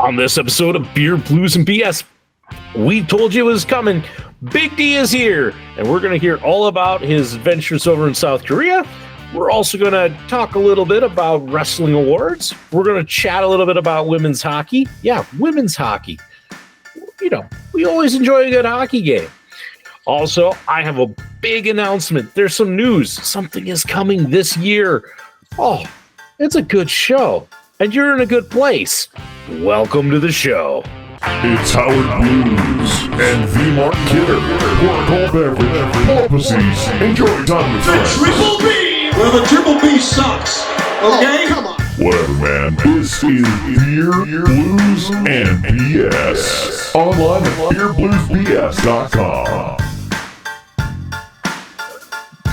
On this episode of Beer, Blues, and BS, we told you it was coming. Big D is here, and we're going to hear all about his adventures over in South Korea. We're also going to talk a little bit about wrestling awards. We're going to chat a little bit about women's hockey. Yeah, women's hockey. You know, we always enjoy a good hockey game. Also, I have a big announcement. There's some news. Something is coming this year. Oh, it's a good show, and you're in a good place. Welcome to the show. It's Howard Blues and V. Mark Kidder. Pour a cold beverage, pull up a seat, enjoy time with friends. The Triple B! Well, the Triple B sucks. Okay? Come on. Whatever, man. This is Beer, Blues, and BS. Online at beerbluesbs.com.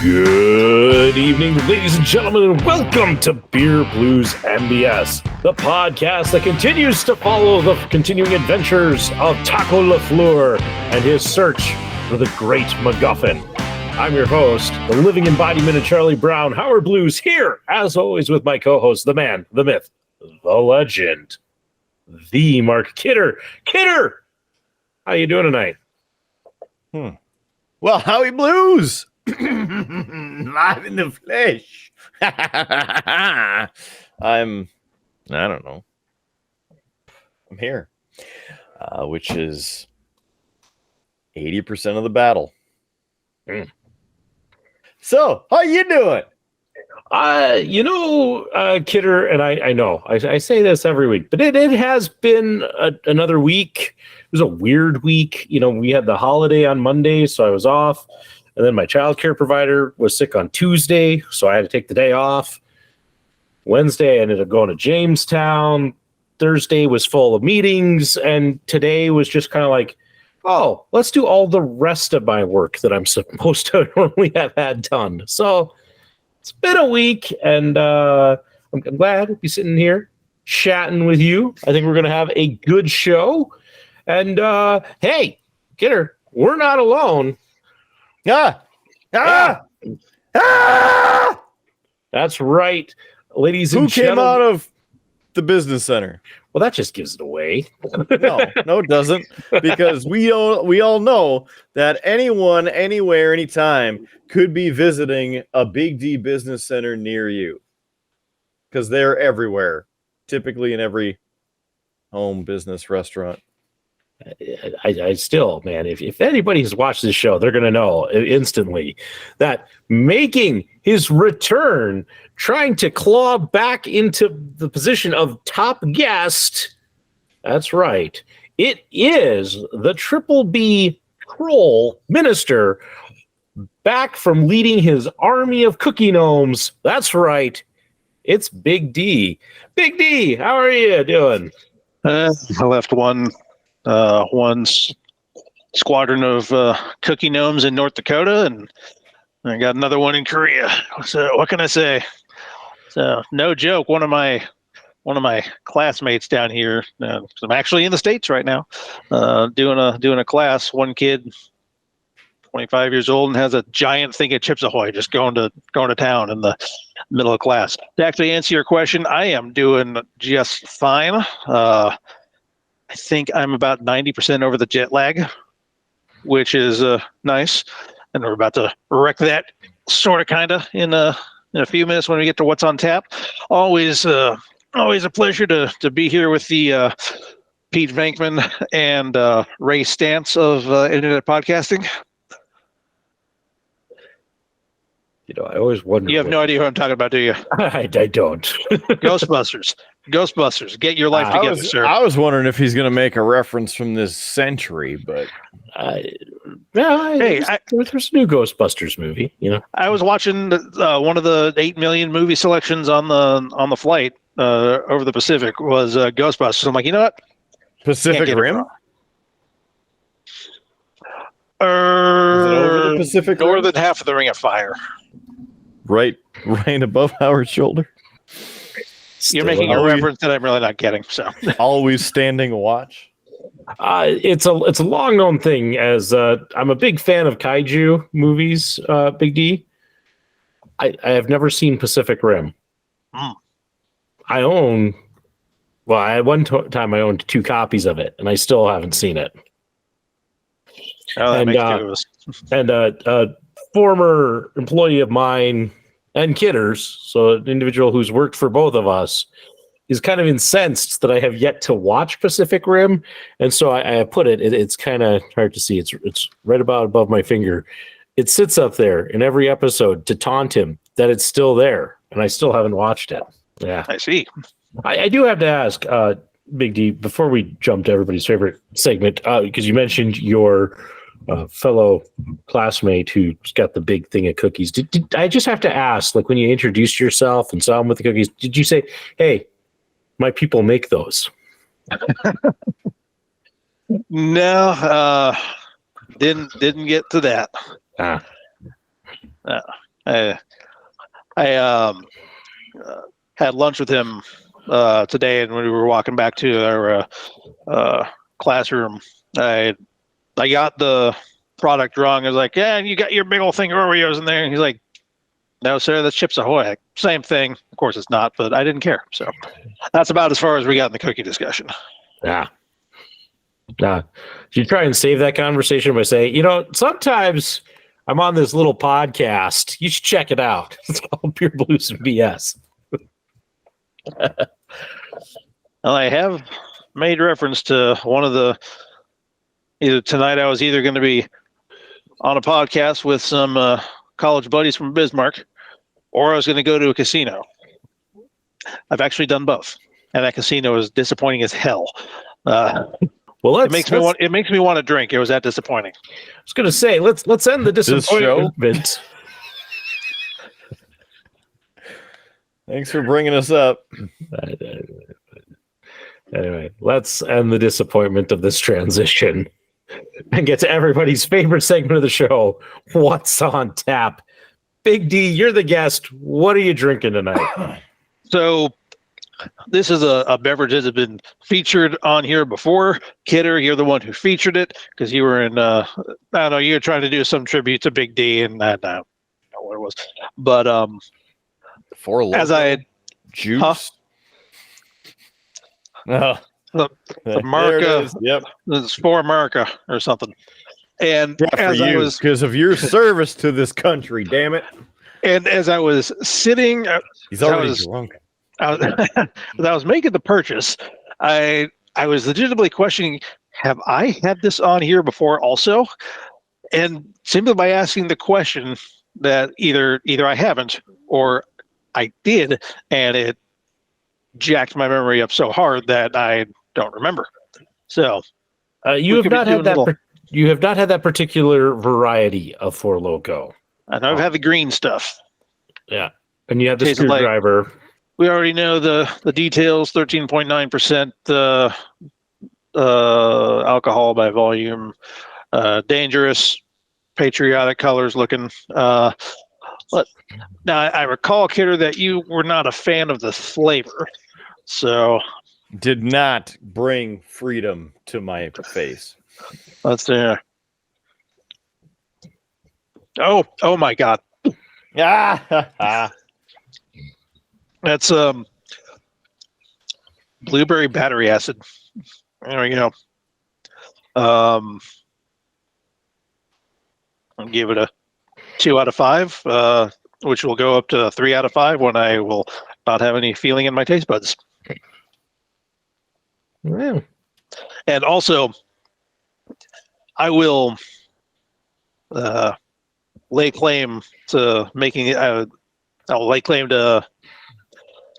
Good evening, ladies and gentlemen, and welcome to Beer, Blues, and BS, the podcast that continues to follow the continuing adventures of Taco LaFleur and his search for the great MacGuffin. I'm your host, the living embodiment of Charlie Brown, Howard Blues, here, as always, with my co-host, the man, the myth, the legend, the Mark Kidder. Kidder, how you doing tonight? Well, Howie Blues! Live in the flesh. I don't know. I'm here, which is 80% of the battle. So, how you doing? Kidder, and I know I say this every week, but it has been another week. It was a weird week. You know, we had the holiday on Monday, so I was off. And then my childcare provider was sick on Tuesday, so I had to take the day off. Wednesday, I ended up going to Jamestown. Thursday was full of meetings, and today was just kind of like, oh, let's do all the rest of my work that I'm supposed to normally have had done. So it's been a week, and I'm glad to be sitting here chatting with you. I think we're going to have a good show. And hey, Kidder, we're not alone. That's right, ladies and gentlemen. Who came out of the business center? Well, that just gives it away. No, it doesn't. Because we all know that anyone, anywhere, anytime could be visiting a Big D business center near you. Because they're everywhere, typically in every home, business, restaurant. I still, man, if anybody has watched this show, they're going to know instantly that making his return, trying to claw back into the position of top guest, that's right, it is the Triple B troll minister back from leading his army of cookie gnomes. That's right, it's Big D. Big D, how are you doing? I left one squadron of cookie gnomes in North Dakota, and I got another one in Korea. So what can I say? So no joke. One of my classmates down here. I'm actually in the States right now, doing a class. One kid, 25 years old, and has a giant thing of Chips Ahoy, just going to town in the middle of class. To actually answer your question, I am doing just fine. I think I'm about 90% over the jet lag, which is nice. And we're about to wreck that sort of kind of in a few minutes when we get to what's on tap. Always a pleasure to be here with the Pete Venkman and Ray Stantz of internet podcasting. You know, I always wonder. You have no idea who I'm talking about, do you? I don't. Ghostbusters, get your life together, sir. I was wondering if he's going to make a reference from this century, but there's a new Ghostbusters movie. You know, I was watching one of the 8 million movie selections on the flight over the Pacific was Ghostbusters. I'm like, you know what? Pacific Rim. Is it over the Pacific Rim? Northern half of the Ring of Fire. Right above Howard's shoulder. You're making a reference that I'm really not getting. So always standing watch. It's a long known thing as I'm a big fan of kaiju movies. Big D. I have never seen Pacific Rim. I own Well, I had time I owned 2 copies of it, and I still haven't seen it. Oh, that And, makes 2 of us. And a former employee of mine and Kidder's, so an individual who's worked for both of us, is kind of incensed that I have yet to watch Pacific Rim, and so I put it. It's kind of hard to see. It's right about above my finger. It sits up there in every episode to taunt him that it's still there, and I still haven't watched it. Yeah, I see. I do have to ask, Big D, before we jump to everybody's favorite segment, because you mentioned your fellow classmate who's got the big thing of cookies. Did I just have to ask, like when you introduced yourself and saw him with the cookies, did you say, "Hey, my people make those"? No, didn't get to that. I had lunch with him today, and when we were walking back to our classroom, I got the product wrong. I was like, "Yeah, you got your big old thing of Oreos in there." And he's like, "No, sir, that's Chips Ahoy." Same thing. Of course, it's not, but I didn't care. So that's about as far as we got in the cookie discussion. Yeah. You try and save that conversation by saying, sometimes I'm on this little podcast. You should check it out. It's called Pure Blues and BS. Well, I have made reference to one of the either tonight I was either going to be on a podcast with some college buddies from Bismarck, or I was going to go to a casino. I've actually done both, and that casino is disappointing as hell. Well, it makes me want to drink. It was that disappointing. I was going to say, let's end the disappointment. Thanks for bringing us up. Anyway, let's end the disappointment of this transition and get to everybody's favorite segment of the show. What's on tap? Big D, you're the guest. What are you drinking tonight? So this is a beverage that has been featured on here before. Kidder, you're the one who featured it because you were in, I don't know, you were trying to do some tribute to Big D, and I don't know what it was. But as I had juice. The America, yep, it's for America or something. And as I was, because of your service to this country, damn it. And as I was sitting, he's already drunk. As I was making the purchase, I was legitimately questioning, have I had this on here before also? And simply by asking the question that either I haven't or I did, and it jacked my memory up so hard that I don't remember. So you have not had that. You have not had that particular variety of Four Loko. And I've had the green stuff. Yeah, and you have the screwdriver. Like, we already know the details. 13.9% alcohol by volume. Dangerous, patriotic colors looking. But now I recall, Kidder, that you were not a fan of the flavor. So did not bring freedom to my face. Let's see. Oh my God. That's blueberry battery acid. There we go. I'll give it a 2 out of 5, which will go up to 3 out of 5 when I will not have any feeling in my taste buds. Wow. And also, I will lay claim to making it. I'll lay claim to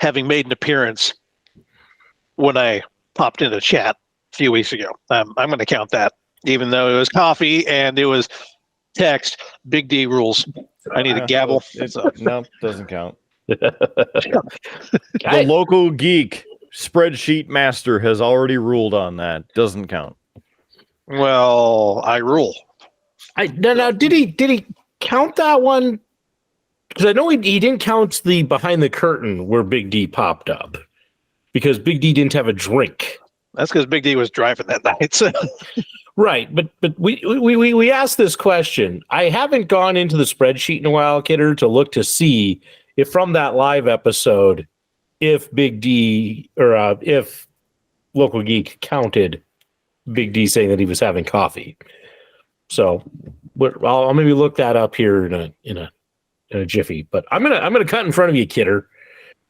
having made an appearance when I popped into chat a few weeks ago. I'm going to count that, even though it was coffee and it was text. Big D rules. I need a gavel. No, doesn't count. The local geek spreadsheet master has already ruled on that. Doesn't count. Well, I rule. Now, did he count that one? Because I know he didn't count the behind the curtain where Big D popped up, because Big D didn't have a drink. That's because Big D was driving that night. So. Right, but we asked this question. I haven't gone into the spreadsheet in a while, Kidder, to look to see if from that live episode, if Big D or if Local Geek counted Big D saying that he was having coffee. So I'll maybe look that up here in a jiffy. But I'm gonna cut in front of you, Kidder,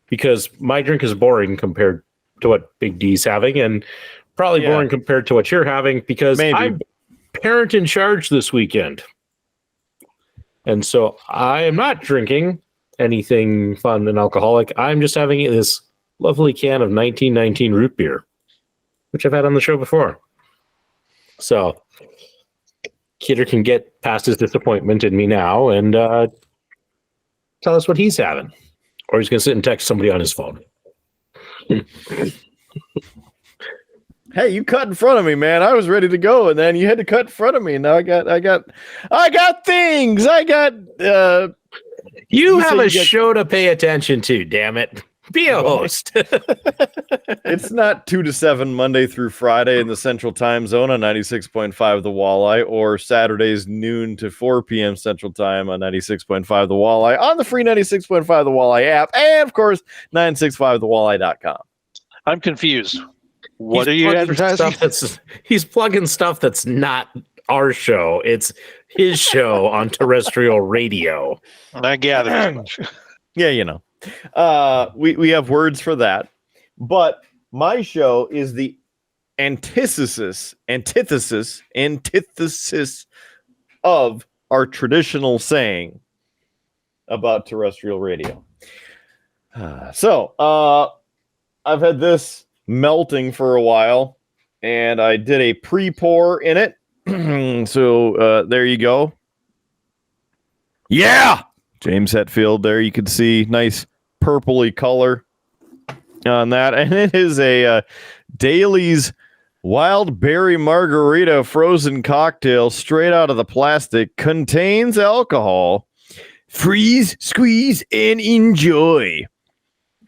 because my drink is boring compared to what Big D's having, and probably boring compared to what you're having, because I'm parent in charge this weekend. And so I am not drinking anything fun and alcoholic. I'm just having this lovely can of 1919 root beer, which I've had on the show before. So Kidder can get past his disappointment in me now and tell us what he's having. Or he's going to sit and text somebody on his phone. Hey, you cut in front of me, man. I was ready to go, and then you had to cut in front of me. And now I got things. You have a show to pay attention to, damn it. Be a host. It's not 2 to 7 Monday through Friday in the Central Time Zone on 96.5 The Walleye, or Saturdays noon to 4 p.m. Central Time on 96.5 The Walleye, on the free 96.5 The Walleye app, and of course 965thewalleye.com. I'm confused. What are you advertising? He's plugging stuff that's not our show. It's his show on terrestrial radio. I gather. Yeah, you know. We have words for that. But my show is the antithesis of our traditional saying about terrestrial radio. So I've had this melting for a while, and I did a pre-pour in it. So there you go. Yeah, James Hetfield there. You can see nice purpley color on that, and it is a Daly's Wild Berry Margarita frozen cocktail straight out of the plastic. Contains alcohol. Freeze, squeeze, and enjoy.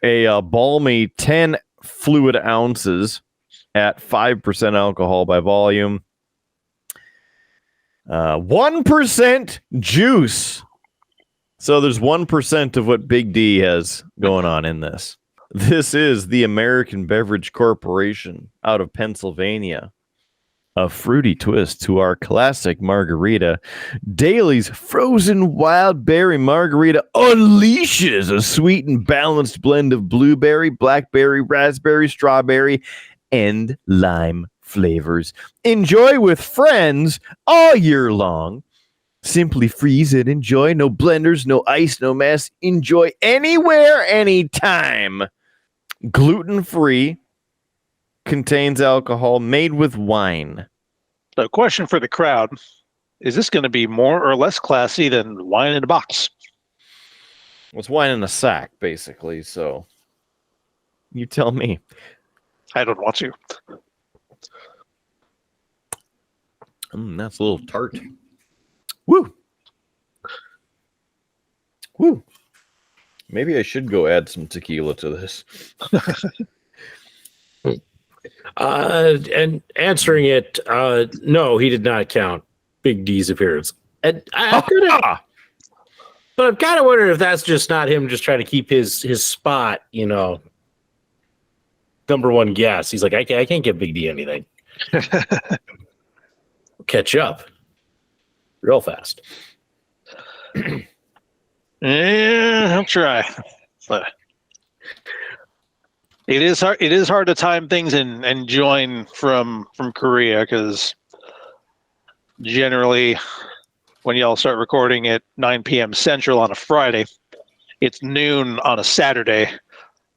A balmy 10 fluid ounces at 5% alcohol by volume. 1% juice. So there's 1% of what Big D has going on in this. This is the American Beverage Corporation out of Pennsylvania. A fruity twist to our classic margarita. Daly's frozen wild berry margarita unleashes a sweet and balanced blend of blueberry, blackberry, raspberry, strawberry, and lime flavors. Enjoy with friends all year long. Simply freeze and enjoy. No blenders, no ice, no mess. Enjoy anywhere, anytime. Gluten-free. Contains alcohol, made with wine. So, question for the crowd. Is this going to be more or less classy than wine in a box? Well, it's wine in a sack, basically, so you tell me. I don't want to. That's a little tart. Woo! Woo! Maybe I should go add some tequila to this. And answering it, no, he did not count Big D's appearance. And but I'm kind of wondering if that's just not him just trying to keep his spot, number one guess. He's like, I can't give Big D anything. Catch up real fast. Yeah, I'll try. But it is hard. It is hard to time things and join from Korea, because generally when y'all start recording at 9 p.m. Central on a Friday, it's noon on a Saturday,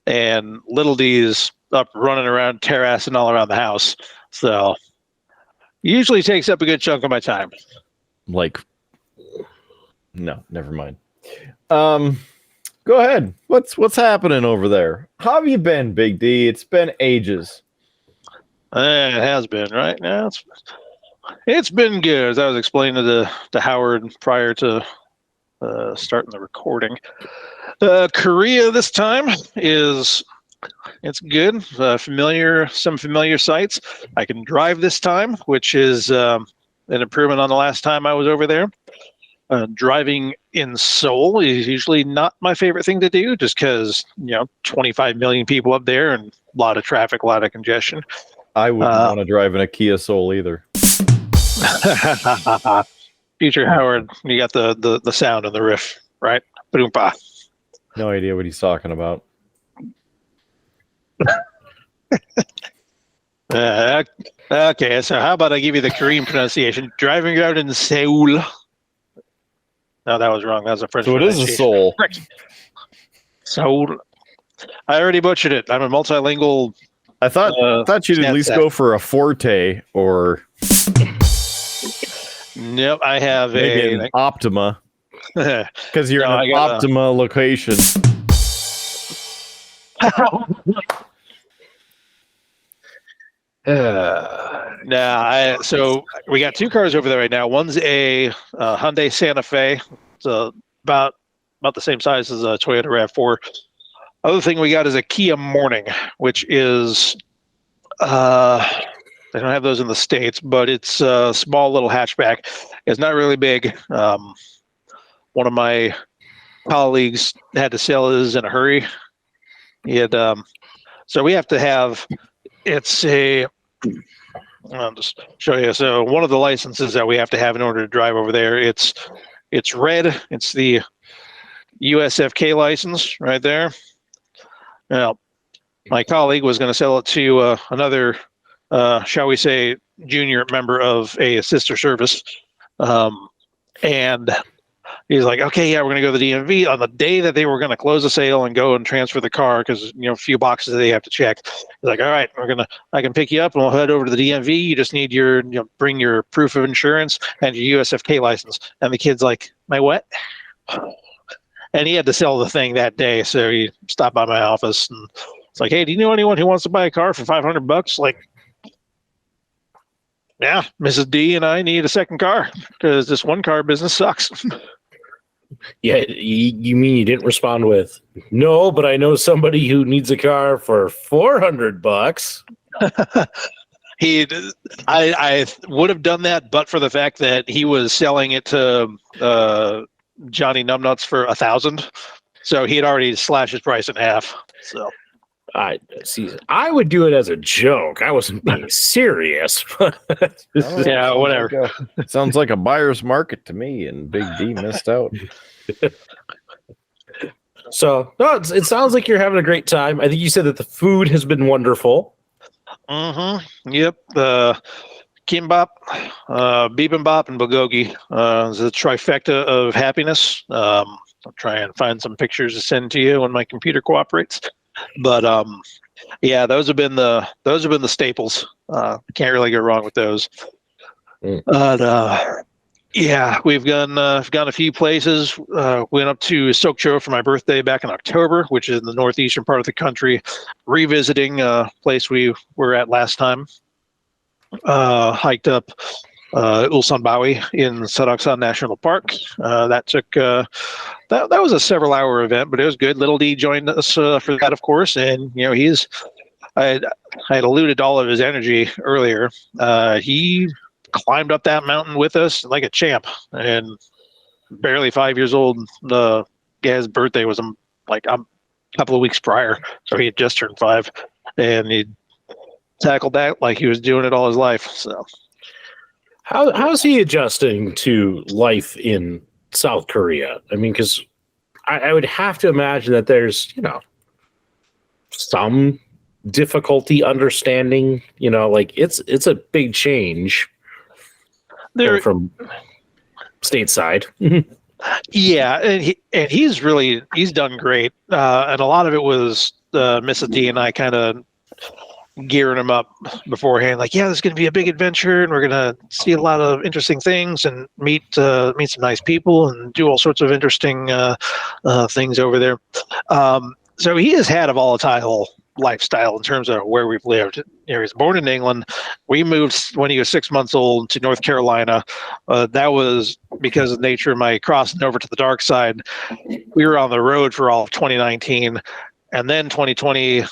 and Little D's up running around, terrassing all around the house. So usually takes up a good chunk of my time. No, never mind. Go ahead. What's happening over there? How have you been, Big D? It's been ages. It has been, right? Now it's been good. As I was explaining to Howard prior to starting the recording, Korea this time it's good. Some familiar sights. I can drive this time, which is an improvement on the last time I was over there. Driving in Seoul is usually not my favorite thing to do, just because 25 million people up there and a lot of traffic, a lot of congestion. I wouldn't want to drive in a Kia Soul either. Future Howard, you got the sound and the riff, right? Ba-doom-pa. No idea what he's talking about. Okay, so how about I give you the Korean pronunciation? Driving around in Seoul. No, that was wrong. That was a French. So it is a soul. Seoul. I already butchered it. I'm a multilingual. I thought you'd at least go for a forte or nope. I have maybe an Optima because you're in an Optima location. So we got two cars over there right now. One's a Hyundai Santa Fe. It's about the same size as a Toyota RAV4. Other thing we got is a Kia Morning, which is they don't have those in the States, but it's a small little hatchback. It's not really big. One of my colleagues had to sell his in a hurry. He had so we have to have. I'll just show you. So one of the licenses that we have to have in order to drive over there, it's red. It's the USFK license right there. Now, my colleague was going to sell it to another, shall we say, junior member of a sister service. And he's like, okay, yeah, we're going to go to the DMV on the day that they were going to close the sale and go and transfer the car because, a few boxes that they have to check. He's like, all right, I can pick you up and we'll head over to the DMV. You just need bring your proof of insurance and your USFK license. And the kid's like, my what? And he had to sell the thing that day. So he stopped by my office and it's like, hey, do you know anyone who wants to buy a car for $500? Like, yeah, Mrs. D and I need a second car because this one car business sucks. Yeah, you mean you didn't respond with, no, but I know somebody who needs a car for $400. I would have done that, but for the fact that he was selling it to Johnny Numbnuts for $1,000, so he had already slashed his price in half. So I would do it as a joke. I wasn't being serious. Yeah, whatever. Sounds like a buyer's market to me, and Big D missed out. So no, it sounds like you're having a great time. I think you said that the food has been wonderful. Mm-hmm. Yep. Kimbap, bibimbap, and bulgogi is a trifecta of happiness. I'll try and find some pictures to send to you when my computer cooperates. But yeah, those have been the staples. Can't really go wrong with those. But yeah, we've gone a few places. Went up to Sokcho for my birthday back in October, which is in the northeastern part of the country. Revisiting a place we were at last time. Hiked up Ulsanbawi in Sadaksan National Park. That took that was a several-hour event, but it was good. Little D joined us for that, of course, and I had alluded to all of his energy earlier. He climbed up that mountain with us like a champ, and barely 5 years old. His birthday was like a couple of weeks prior, so he had just turned 5, and he tackled that like he was doing it all his life. So, how's he adjusting to life in South Korea? I mean, because I would have to imagine that there's some difficulty understanding. Like it's a big change from stateside. Yeah, and he's done great, and a lot of it was Mrs. D and I kind of gearing him up beforehand, like, yeah, this is going to be a big adventure and we're going to see a lot of interesting things and meet some nice people and do all sorts of interesting things over there. So he has had a volatile lifestyle in terms of where we've lived. He was born in England. We moved when he was 6 months old to North Carolina. That was because of the nature of my crossing over to the dark side. We were on the road for all of 2019, and then 2020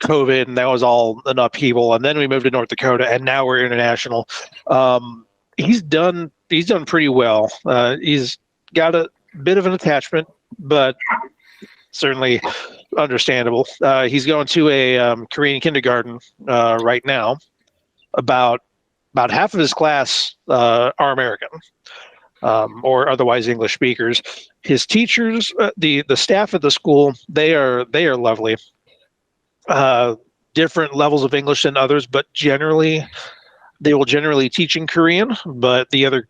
COVID, and that was all an upheaval. And then we moved to North Dakota, and now we're international. He's done done pretty well. He's got a bit of an attachment, but certainly understandable. He's going to a Korean kindergarten right now. About half of his class are American or otherwise English speakers. His teachers, the staff at the school, they are lovely. Different levels of English than others, but generally they will generally teach in Korean. But the other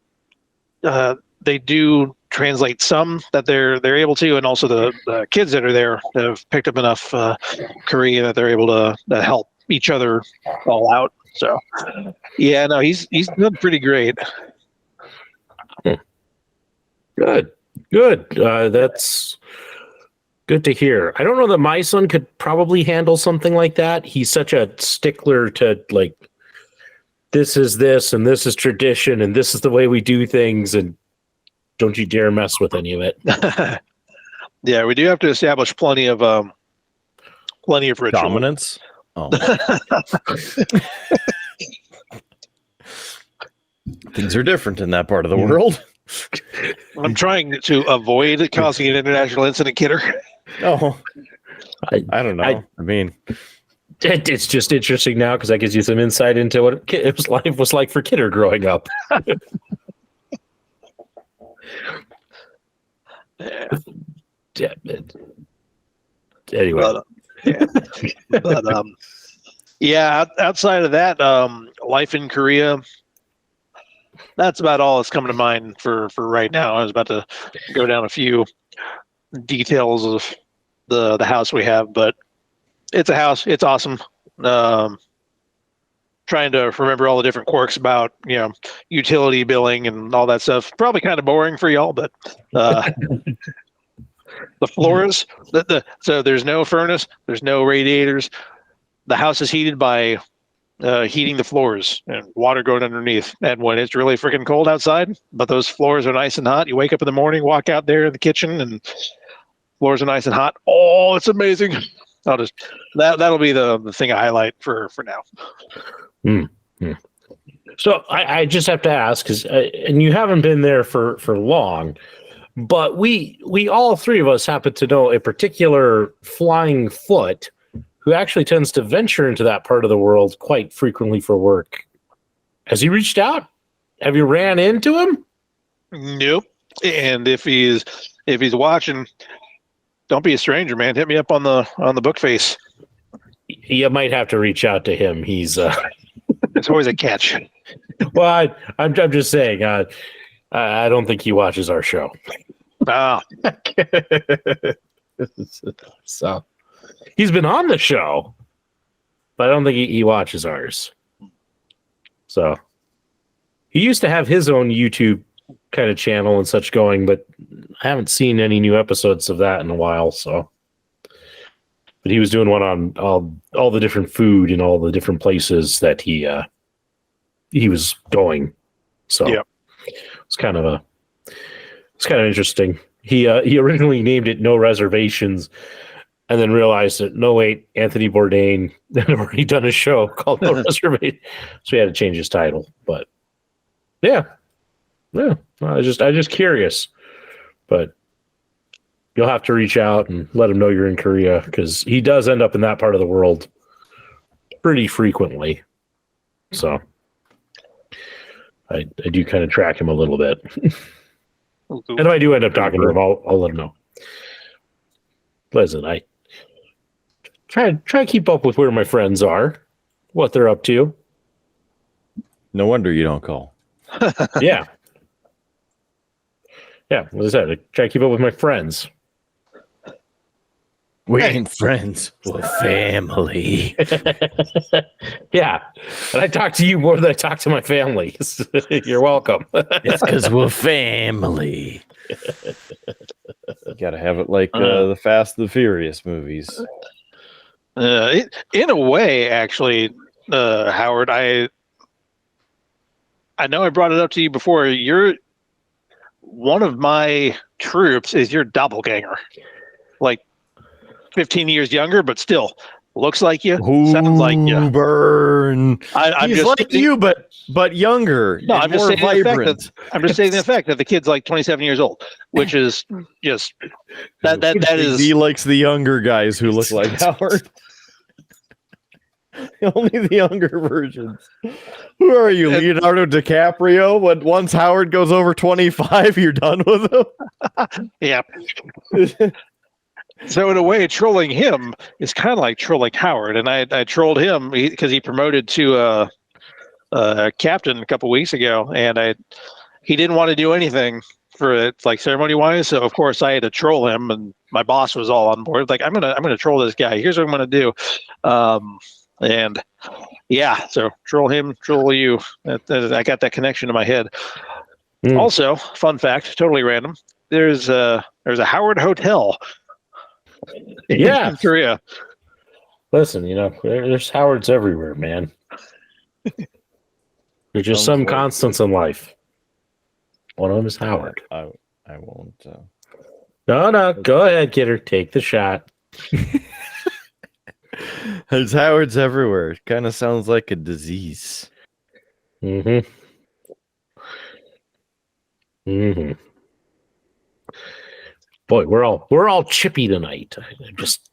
they do translate some that they're able to, and also the kids that are there have picked up enough Korean that they're able to help each other all out. So, yeah, no, he's done pretty great. Good. That's good to hear. I don't know that my son could probably handle something like that. He's such a stickler to like, this is this, and this is tradition, and this is the way we do things, and don't you dare mess with any of it. Yeah, we do have to establish plenty of ritual. Dominance. Oh. Things are different in that part of the world. I'm trying to avoid causing an international incident, Kidder. Oh, I don't know. I mean, it's just interesting now because that gives you some insight into what life was like for Kidder growing up. Anyway. Yeah, outside of that, life in Korea, that's about all that's coming to mind for right now. I was about to go down a few details of the house we have, but it's a house. It's awesome. Trying to remember all the different quirks about, utility billing and all that stuff. Probably kind of boring for y'all, but the floors, so there's no furnace, there's no radiators. The house is heated by heating the floors and water going underneath. And when it's really freaking cold outside, but those floors are nice and hot, you wake up in the morning, walk out there in the kitchen, and floors are nice and hot. Oh, it's amazing. That'll be the thing I highlight for now. Mm-hmm. So I just have to ask, because and you haven't been there for long, but we all three of us happen to know a particular flying foot who actually tends to venture into that part of the world quite frequently for work. Has he reached out? Have you ran into him? Nope. And if he's watching, don't be a stranger, man. Hit me up on the book face. You might have to reach out to him. He's it's always a catch. Well, I'm just saying. I don't think he watches our show. Ah. So he's been on the show, but I don't think he watches ours. So he used to have his own YouTube kind of channel and such going, but I haven't seen any new episodes of that in a while. So, but he was doing one on all the different food and all the different places that he was going. So yep. It's kind of interesting. He originally named it No Reservations, and then realized that no, wait, Anthony Bourdain had already done a show called No Reservation, so he had to change his title. But yeah, I was just curious. But you'll have to reach out and let him know you're in Korea, because he does end up in that part of the world pretty frequently. So I do kind of track him a little bit. And if I do end up talking to him, I'll let him know. Listen, I try to keep up with where my friends are, what they're up to. No wonder you don't call. Yeah. Yeah, as I said, I try to keep up with my friends. We ain't friends, we're family. Yeah, and I talk to you more than I talk to my family. You're welcome. It's because we're family. You gotta have it like the Fast and the Furious movies. In a way, actually, Howard, I know I brought it up to you before. You're one of my troops is your doppelganger, like 15 years younger, but still looks like you, sounds like you. Burn. I'm He's just like stating- you, but younger. No, and I'm just more saying vibrant. I'm just saying the fact that the kid's like 27 years old, which is just that Big is D likes the younger guys who look like Howard. Only the younger versions. Who are you, Leonardo DiCaprio? When once Howard goes over 25, you're done with him. yeah. So in a way, trolling him is kind of like trolling Howard, and I trolled him because he promoted to a captain a couple weeks ago, and he didn't want to do anything for it, like ceremony wise. So of course I had to troll him, and my boss was all on board. Like I'm gonna troll this guy. Here's what I'm gonna do, and yeah, so troll him, troll you. I got that connection in my head. Also, fun fact, totally random. There's a Howard Hotel. Yeah. In Korea. Listen, there's Howards everywhere, man. There's just some constants in life. One of them is Howard. I won't. No, go ahead, kidder. Take the shot. There's Howards everywhere. It kind of sounds like a disease. Mm-hmm. Boy, we're all chippy tonight. I'm just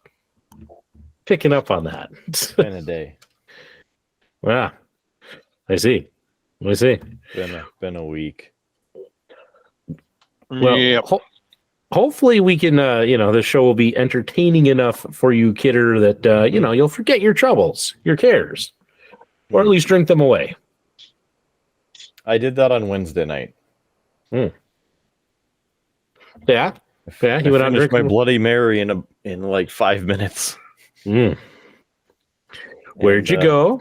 picking up on that. Kind of day. Yeah, I see. Been a week. Well, yeah. Hopefully we can, this show will be entertaining enough for you, kidder, that, you'll forget your troubles, your cares, or at least drink them away. I did that on Wednesday night. Yeah. Yeah, you went out and finished my drinking? Bloody Mary in like 5 minutes. Where'd you go?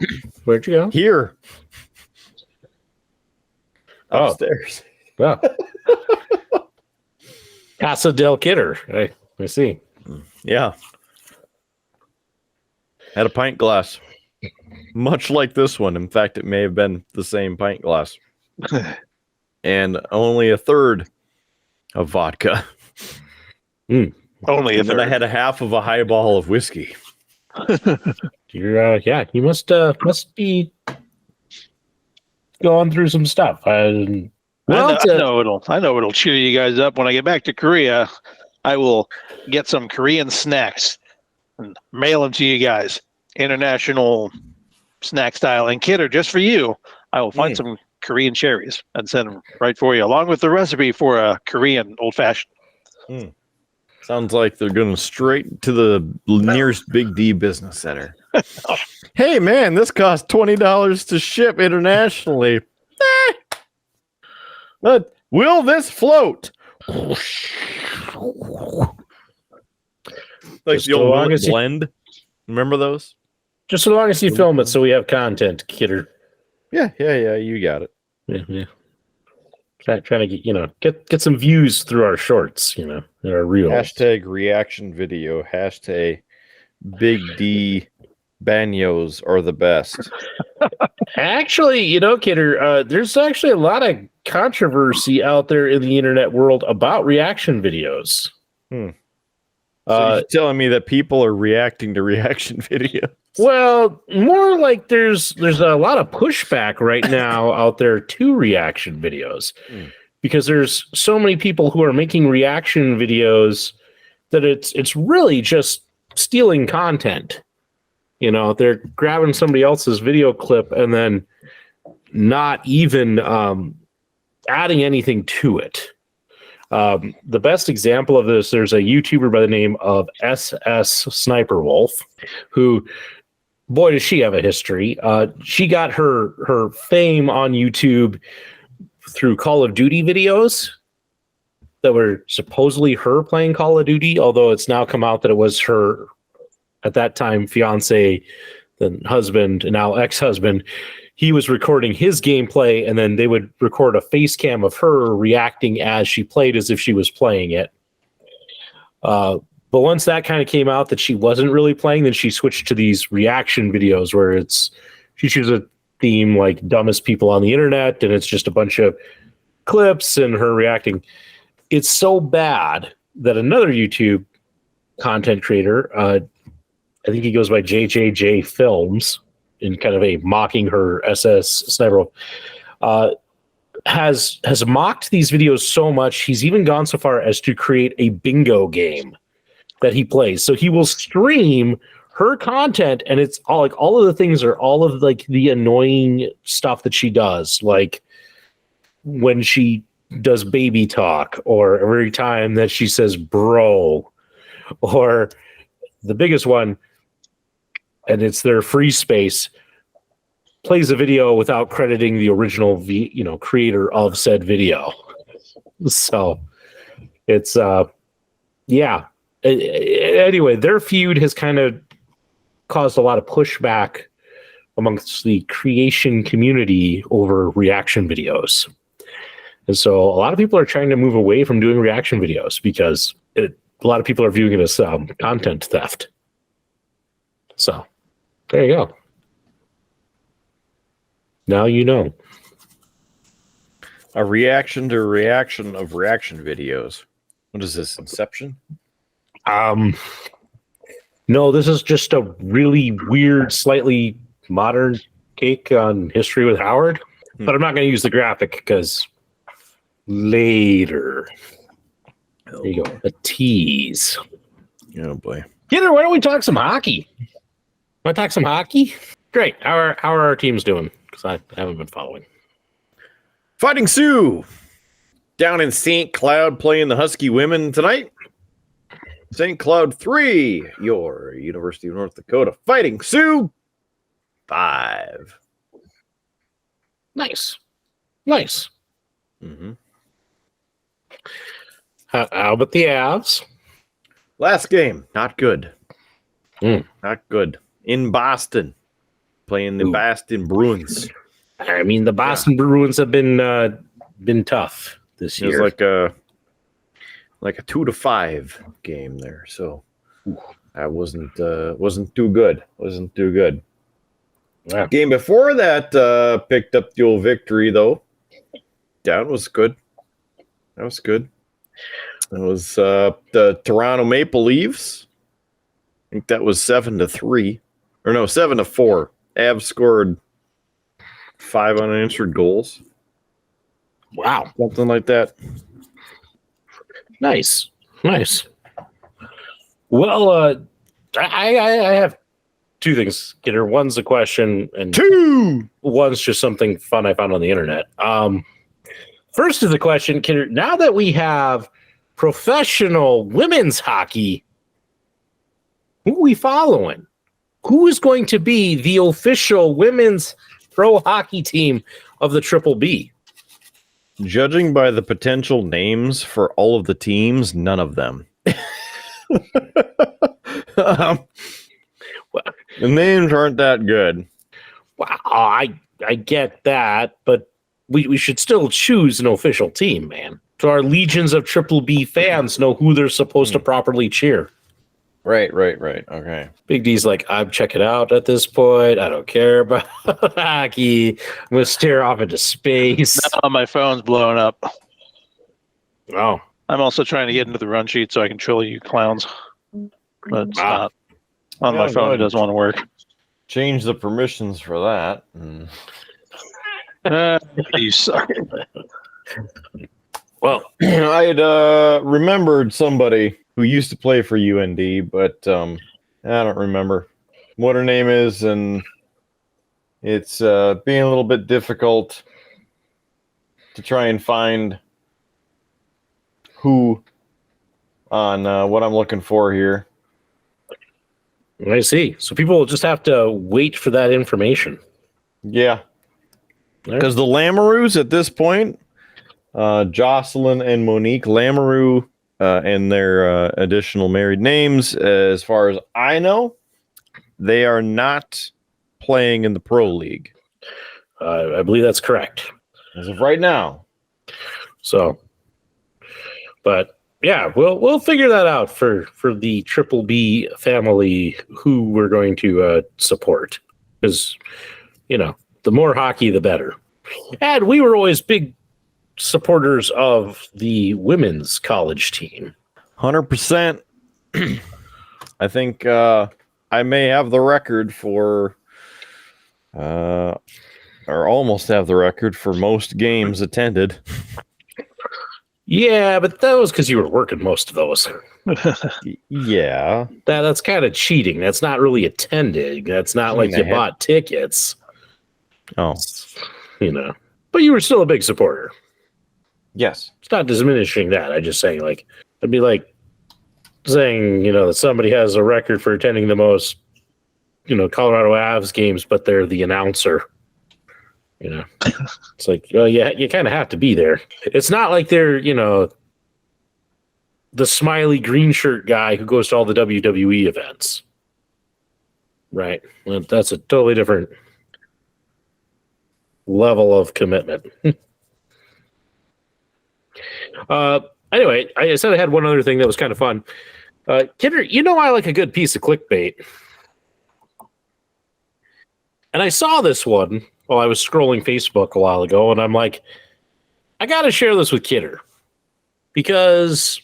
Here. Oh. Upstairs. Well, Casa del Kidder. I see. Yeah. Had a pint glass. Much like this one. In fact, it may have been the same pint glass. And only a third of vodka. Only a And then I third. had a half of a highball of whiskey. You're you must be going through some stuff. I know it'll cheer you guys up. When I get back to Korea, I will get some Korean snacks and mail them to you guys. International snack style. And kidder, just for you, I will find some Korean cherries and send them right for you, along with the recipe for a Korean old fashioned. Sounds like they're going straight to the nearest Big D business center. Hey, man, this costs $20 to ship internationally. But will this float? Like Just the old so long Will as It you- blend. Remember those? Just so long as you film it, so we have content, kidder. Yeah, you got it. Yeah. Trying to get some views through our shorts, and our reels. Hashtag reaction video. Hashtag Big D banyos are the best. Actually, kidder, there's actually a lot of controversy out there in the internet world about reaction videos. So you're telling me that people are reacting to reaction videos? Well, more like there's a lot of pushback right now out there to reaction videos because there's so many people who are making reaction videos that it's really just stealing content. They're grabbing somebody else's video clip and then not even adding anything to it. The best example of this, there's a YouTuber by the name of SS Sniper Wolf, who, boy, does she have a history. She got her fame on YouTube through Call of Duty videos that were supposedly her playing Call of Duty, although it's now come out that it was her, at that time, fiance, then husband, and now ex-husband. He was recording his gameplay, and then they would record a face cam of her reacting as she played as if she was playing it. But once that kind of came out that she wasn't really playing, then she switched to these reaction videos where she chooses a theme like dumbest people on the internet, and it's just a bunch of clips and her reacting. It's so bad that another YouTube content creator, I think he goes by JJJ Films in kind of a mocking her SS sniper. Has mocked these videos so much, he's even gone so far as to create a bingo game that he plays. So he will stream her content, and it's all like all of the things are all of like the annoying stuff that she does, like when she does baby talk, or every time that she says bro, or the biggest one, and it's their free space, plays a video without crediting the original creator of said video. So it's anyway, their feud has kind of caused a lot of pushback amongst the creation community over reaction videos. And so a lot of people are trying to move away from doing reaction videos because a lot of people are viewing it as content theft. So there you go. Now you know. A reaction to reaction of reaction videos. What is this, Inception? No, this is just a really weird, slightly modern take on History with Howard. But I'm not going to use the graphic because later. There you go. A tease. Oh, boy. Kidder, why don't we talk some hockey? Want to talk some hockey? Great. How are our teams doing? Because I haven't been following. Fighting Sioux down in St. Cloud playing the Husky women tonight. St. Cloud 3, your University of North Dakota. Fighting Sioux 5. Nice. Mm-hmm. How about the Avs? Last game, not good. Mm. Not good. In Boston, playing the Boston Bruins. I mean, the Boston Bruins have been tough this year. It was like a 2-5 game there, so that wasn't too good. Wasn't too good. Yeah. Game before that picked up the old victory though. That was good. That was good. It was the Toronto Maple Leafs. I think that was 7-3, or no, 7-4. Avs scored 5 unanswered goals. Wow, Something like that. Nice. Well, I have two things, Kidder. One's a question, and one's just something fun I found on the internet. First is the question, Kidder. Now that we have professional women's hockey, who are we following? Who is going to be the official women's pro hockey team of the Triple B? Judging by the potential names for all of the teams, none of them. The names aren't that good. Wow, I get that, but we should still choose an official team, man. So our legions of Triple B fans know who they're supposed to properly cheer. Right. Okay. Big D's like, I'm checking out at this point. I don't care about hockey. I'm going to stare off into space. No, my phone's blowing up. Oh. I'm also trying to get into the run sheet so I can troll you clowns. But it's not. On my phone, it doesn't want to work. Change the permissions for that. You suck. Well, I had remembered somebody who used to play for UND, but I don't remember what her name is, and it's being a little bit difficult to try and find who on what I'm looking for here. I see. So people will just have to wait for that information. Yeah. Because the Lamoureux at this point, Jocelyn and Monique Lamoureux, and their additional married names, as far as I know, they are not playing in the Pro League. I believe that's correct. As of right now. So, but yeah, we'll figure that out for the Triple B family who we're going to support, because the more hockey the better. And we were always big supporters of the women's college team. 100%. I think I may have the record for, or almost have the record for most games attended. Yeah, but that was because you were working most of those. Yeah. That's kind of cheating. That's not really attending. That's not like you bought tickets. Oh. But you were still a big supporter. Yes. It's not diminishing that. I'm just saying, like, it'd be like saying, that somebody has a record for attending the most, Colorado Avs games, but they're the announcer. It's like, well, yeah, you kind of have to be there. It's not like they're, the smiley green shirt guy who goes to all the WWE events. Right. Well, that's a totally different level of commitment. Anyway, I said I had one other thing that was kind of fun. Kidder, I like a good piece of clickbait. And I saw this one while I was scrolling Facebook a while ago, and I'm like, I got to share this with Kidder because,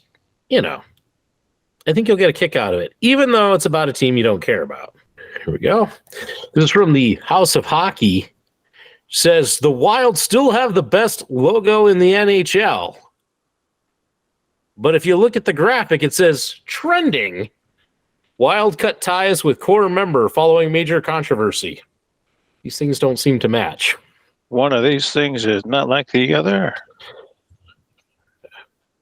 I think you'll get a kick out of it, even though it's about a team you don't care about. Here we go. This is from the House of Hockey. Says the Wild still have the best logo in the NHL. But if you look at the graphic, it says trending. Wild cut ties with core member following major controversy. These things don't seem to match. One of these things is not like the other.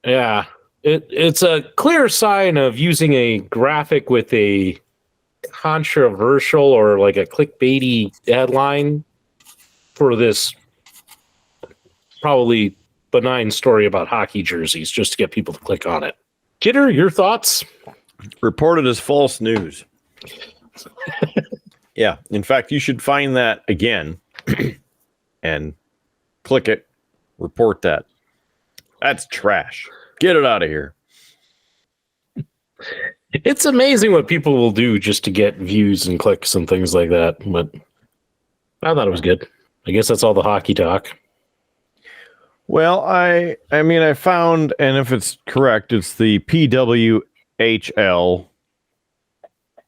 Yeah. It's a clear sign of using a graphic with a controversial or like a clickbaity headline for this probably benign story about hockey jerseys just to get people to click on it. Kidder, your thoughts? Reported as false news. Yeah. In fact, you should find that again and click it. Report that. That's trash. Get it out of here. It's amazing what people will do just to get views and clicks and things like that. But I thought it was good. I guess that's all the hockey talk. Well, I found, and if it's correct, it's the PWHL,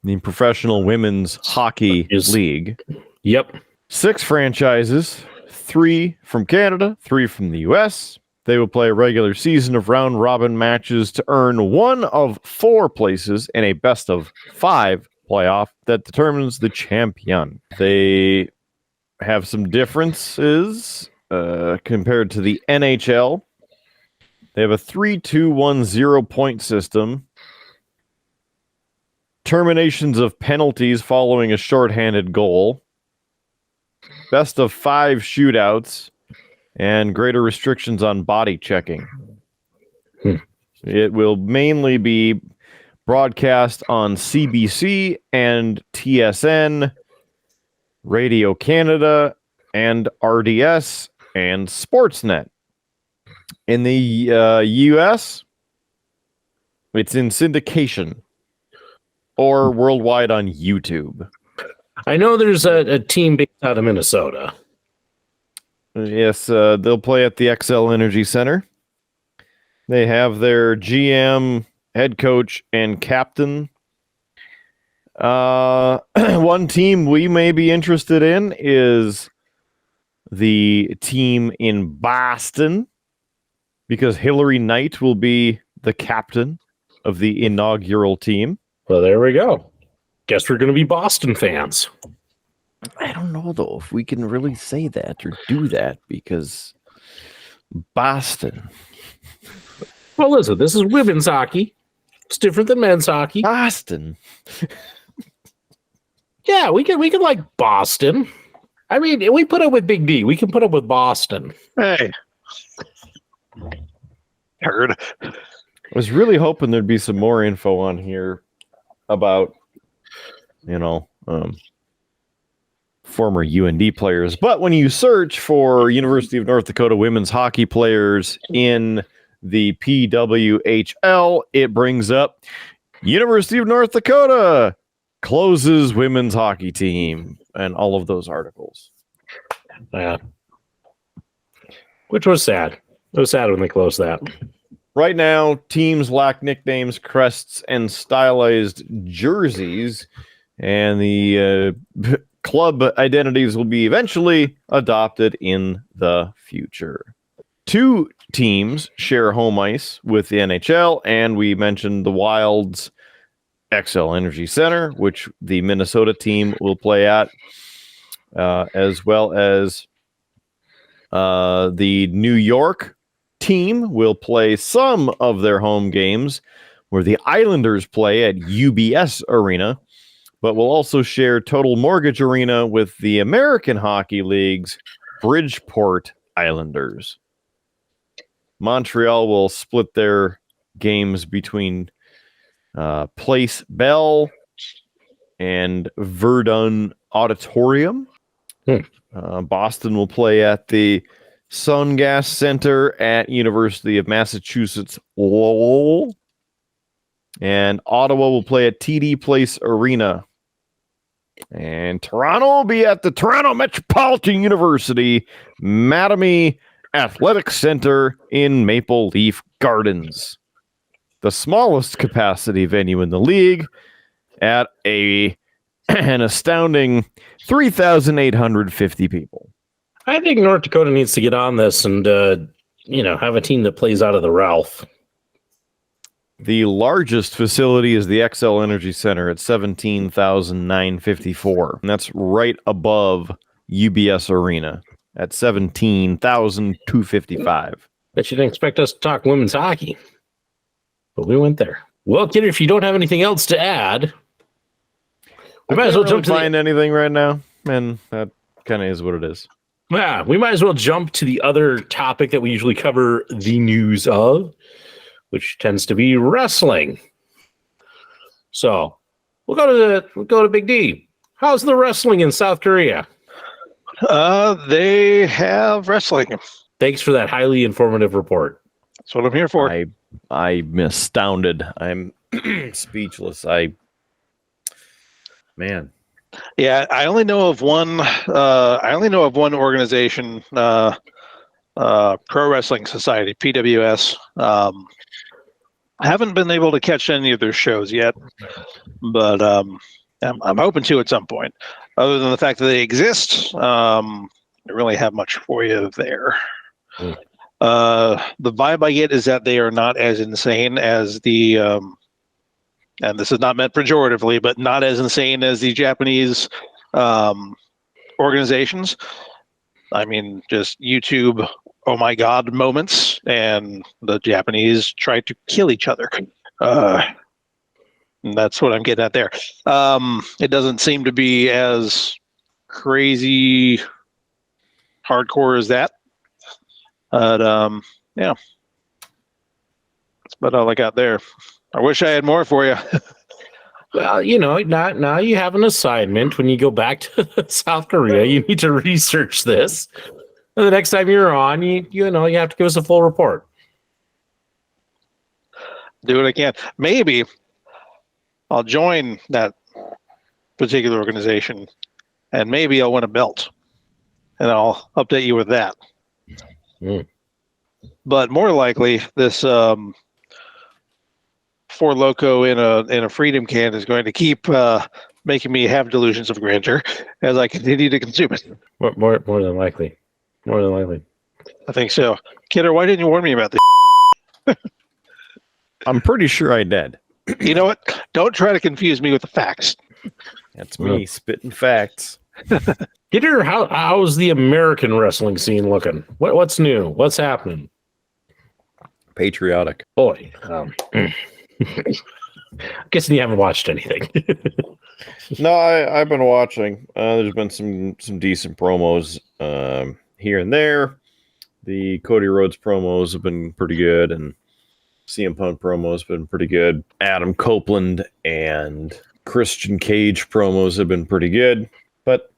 the Professional Women's Hockey League. Yep. 6 franchises, 3 from Canada, 3 from the US. They will play a regular season of round-robin matches to earn one of 4 places in a best-of-5 playoff that determines the champion. They have some differences compared to the NHL. They have a 3-2-1-0 point system. Terminations of penalties following a shorthanded goal. Best of 5 shootouts. And greater restrictions on body checking. It will mainly be broadcast on CBC and TSN, Radio Canada, and RDS, and Sportsnet. In the US, it's in syndication or worldwide on YouTube. I know there's a team based out of Minnesota. Yes, they'll play at the XL Energy Center. They have their GM, head coach, and captain. One team we may be interested in is the team in Boston, because Hillary Knight will be the captain of the inaugural team. Well, there we go. Guess we're going to be Boston fans. I don't know, though, if we can really say that or do that, because Boston. Well, listen, this is women's hockey. It's different than men's hockey. Boston. Yeah, we can like Boston. I mean, we put up with Big D. We can put up with Boston. Hey. Heard. I was really hoping there'd be some more info on here about, former UND players. But when you search for University of North Dakota women's hockey players in the PWHL, it brings up University of North Dakota closes women's hockey team and all of those articles. Which was sad. It was sad when they closed that. Right now, teams lack nicknames, crests, and stylized jerseys And the club identities will be eventually adopted in the future. 2 teams share home ice with the NHL, and we mentioned the Wild's XL Energy Center, which the Minnesota team will play at, as well as the New York team will play some of their home games where the Islanders play at UBS Arena, but will also share Total Mortgage Arena with the American Hockey League's Bridgeport Islanders. Montreal will split their games between Place Bell and Verdun Auditorium. Boston will play at the Sun Gas Center at University of Massachusetts Lowell. And Ottawa will play at TD Place Arena. And Toronto will be at the Toronto Metropolitan University Mattamy Athletic Center in Maple Leaf Gardens, the smallest capacity venue in the league, at an astounding 3,850 people. I think North Dakota needs to get on this and have a team that plays out of the Ralph. The largest facility is the XL Energy Center at 17,954. And that's right above UBS Arena at 17,255. Bet you didn't expect us to talk women's hockey, but we went there. Well, kid, if you don't have anything else to add, we might as well jump to find anything right now, and that kind of is what it is. Yeah, we might as well jump to the other topic that we usually cover the news of, which tends to be wrestling. So we'll go to Big D. How's the wrestling in South Korea? They have wrestling. Thanks for that highly informative report. That's what I'm here for. I'm astounded. I'm speechless. Man. Yeah, I only know of one. Organization, Pro Wrestling Society, PWS. I haven't been able to catch any of their shows yet, but I'm open to at some point. Other than the fact that they exist, I don't really have much for you there. The vibe I get is that they are not as insane as the, and this is not meant pejoratively, but not as insane as the Japanese organizations. I mean, just YouTube, oh my God moments, and the Japanese try to kill each other. And that's what I'm getting at there. It doesn't seem to be as crazy hardcore as that. But yeah, that's about all I got there. I wish I had more for you. Well, now you have an assignment. When you go back to South Korea, you need to research this. And the next time you're on, you have to give us a full report. Do what I can. Maybe I'll join that particular organization, and maybe I'll win a belt, and I'll update you with that. But more likely, this Four Loko in a freedom can is going to keep making me have delusions of grandeur as I continue to consume it. More than likely. More than likely. I think so. Kidder, why didn't you warn me about this? I'm pretty sure I did. You know what? Don't try to confuse me with the facts. That's me spitting facts. Kidder, how's the American wrestling scene looking? What's new? What's happening? Patriotic. Boy. Guessing you haven't watched anything. No, I've been watching. There's been some decent promos here and there. The Cody Rhodes promos have been pretty good, and CM Punk promos have been pretty good. Adam Copeland and Christian Cage promos have been pretty good. But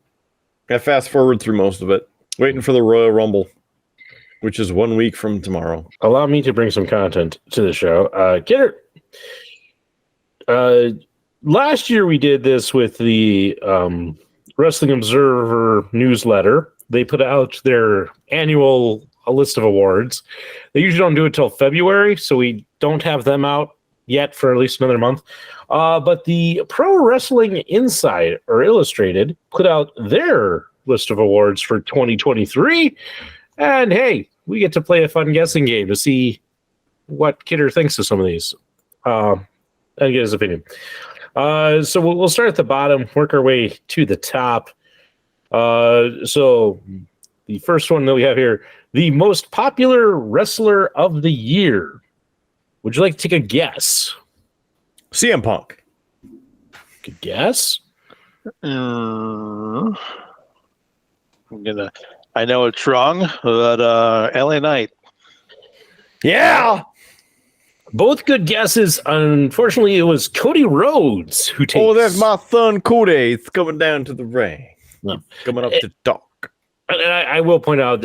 I fast forward through most of it, waiting for the Royal Rumble, which is 1 week from tomorrow. Allow me to bring some content to the show. Kidder, last year we did this with the Wrestling Observer newsletter. They put out their annual list of awards. They usually don't do it till February, so we don't have them out yet for at least another month. But the Pro Wrestling Insight or Illustrated put out their list of awards for 2023. And hey, we get to play a fun guessing game to see what Kidder thinks of some of these. And get his opinion. So we'll start at the bottom, work our way to the top. So the first one that we have here, the most popular wrestler of the year. Would you like to take a guess? CM Punk. Good guess. I know it's wrong, but LA Knight. Yeah. Both good guesses. Unfortunately, it was Cody Rhodes who takes. Oh, that's my son Cody. It's coming down to the ring. No. Coming up to talk. And I will point out,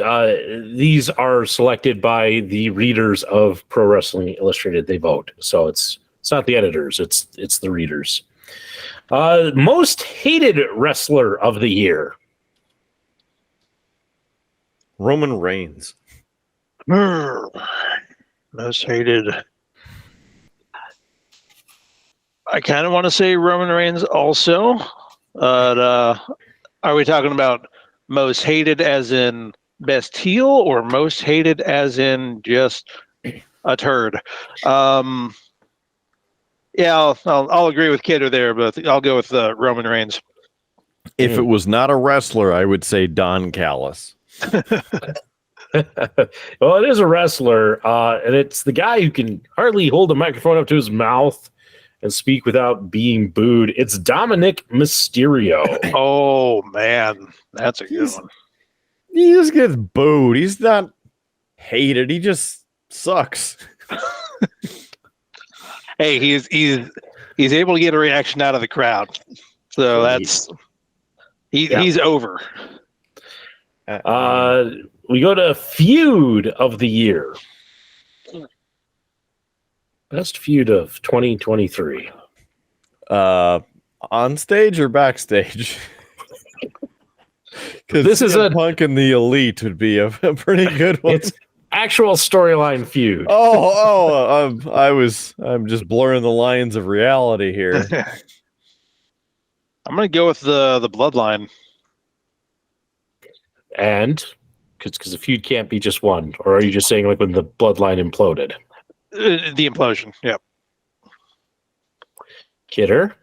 these are selected by the readers of Pro Wrestling Illustrated. They vote, so it's not the editors; it's the readers. Most hated wrestler of the year. Roman Reigns. Most hated. I kind of want to say Roman Reigns also, but are we talking about most hated as in best heel or most hated as in just a turd? Yeah, I'll agree with Kidder there, but I'll go with Roman Reigns. If it was not a wrestler, I would say Don Callis. Well, it is a wrestler, and it's the guy who can hardly hold a microphone up to his mouth and speak without being booed. It's Dominic Mysterio. Oh, man. That's a good one. He just gets booed. He's not hated. He just sucks. Hey, he's able to get a reaction out of the crowd. So that's he's over. We go to feud of the year. Best feud of 2023. On stage or backstage? Because this is a Punk and the Elite would be a pretty good one. It's actual storyline feud. I'm just blurring the lines of reality here. I'm gonna go with the Bloodline. And because the feud can't be just one, or are you just saying like when the Bloodline imploded? The implosion. Yep. Kidder.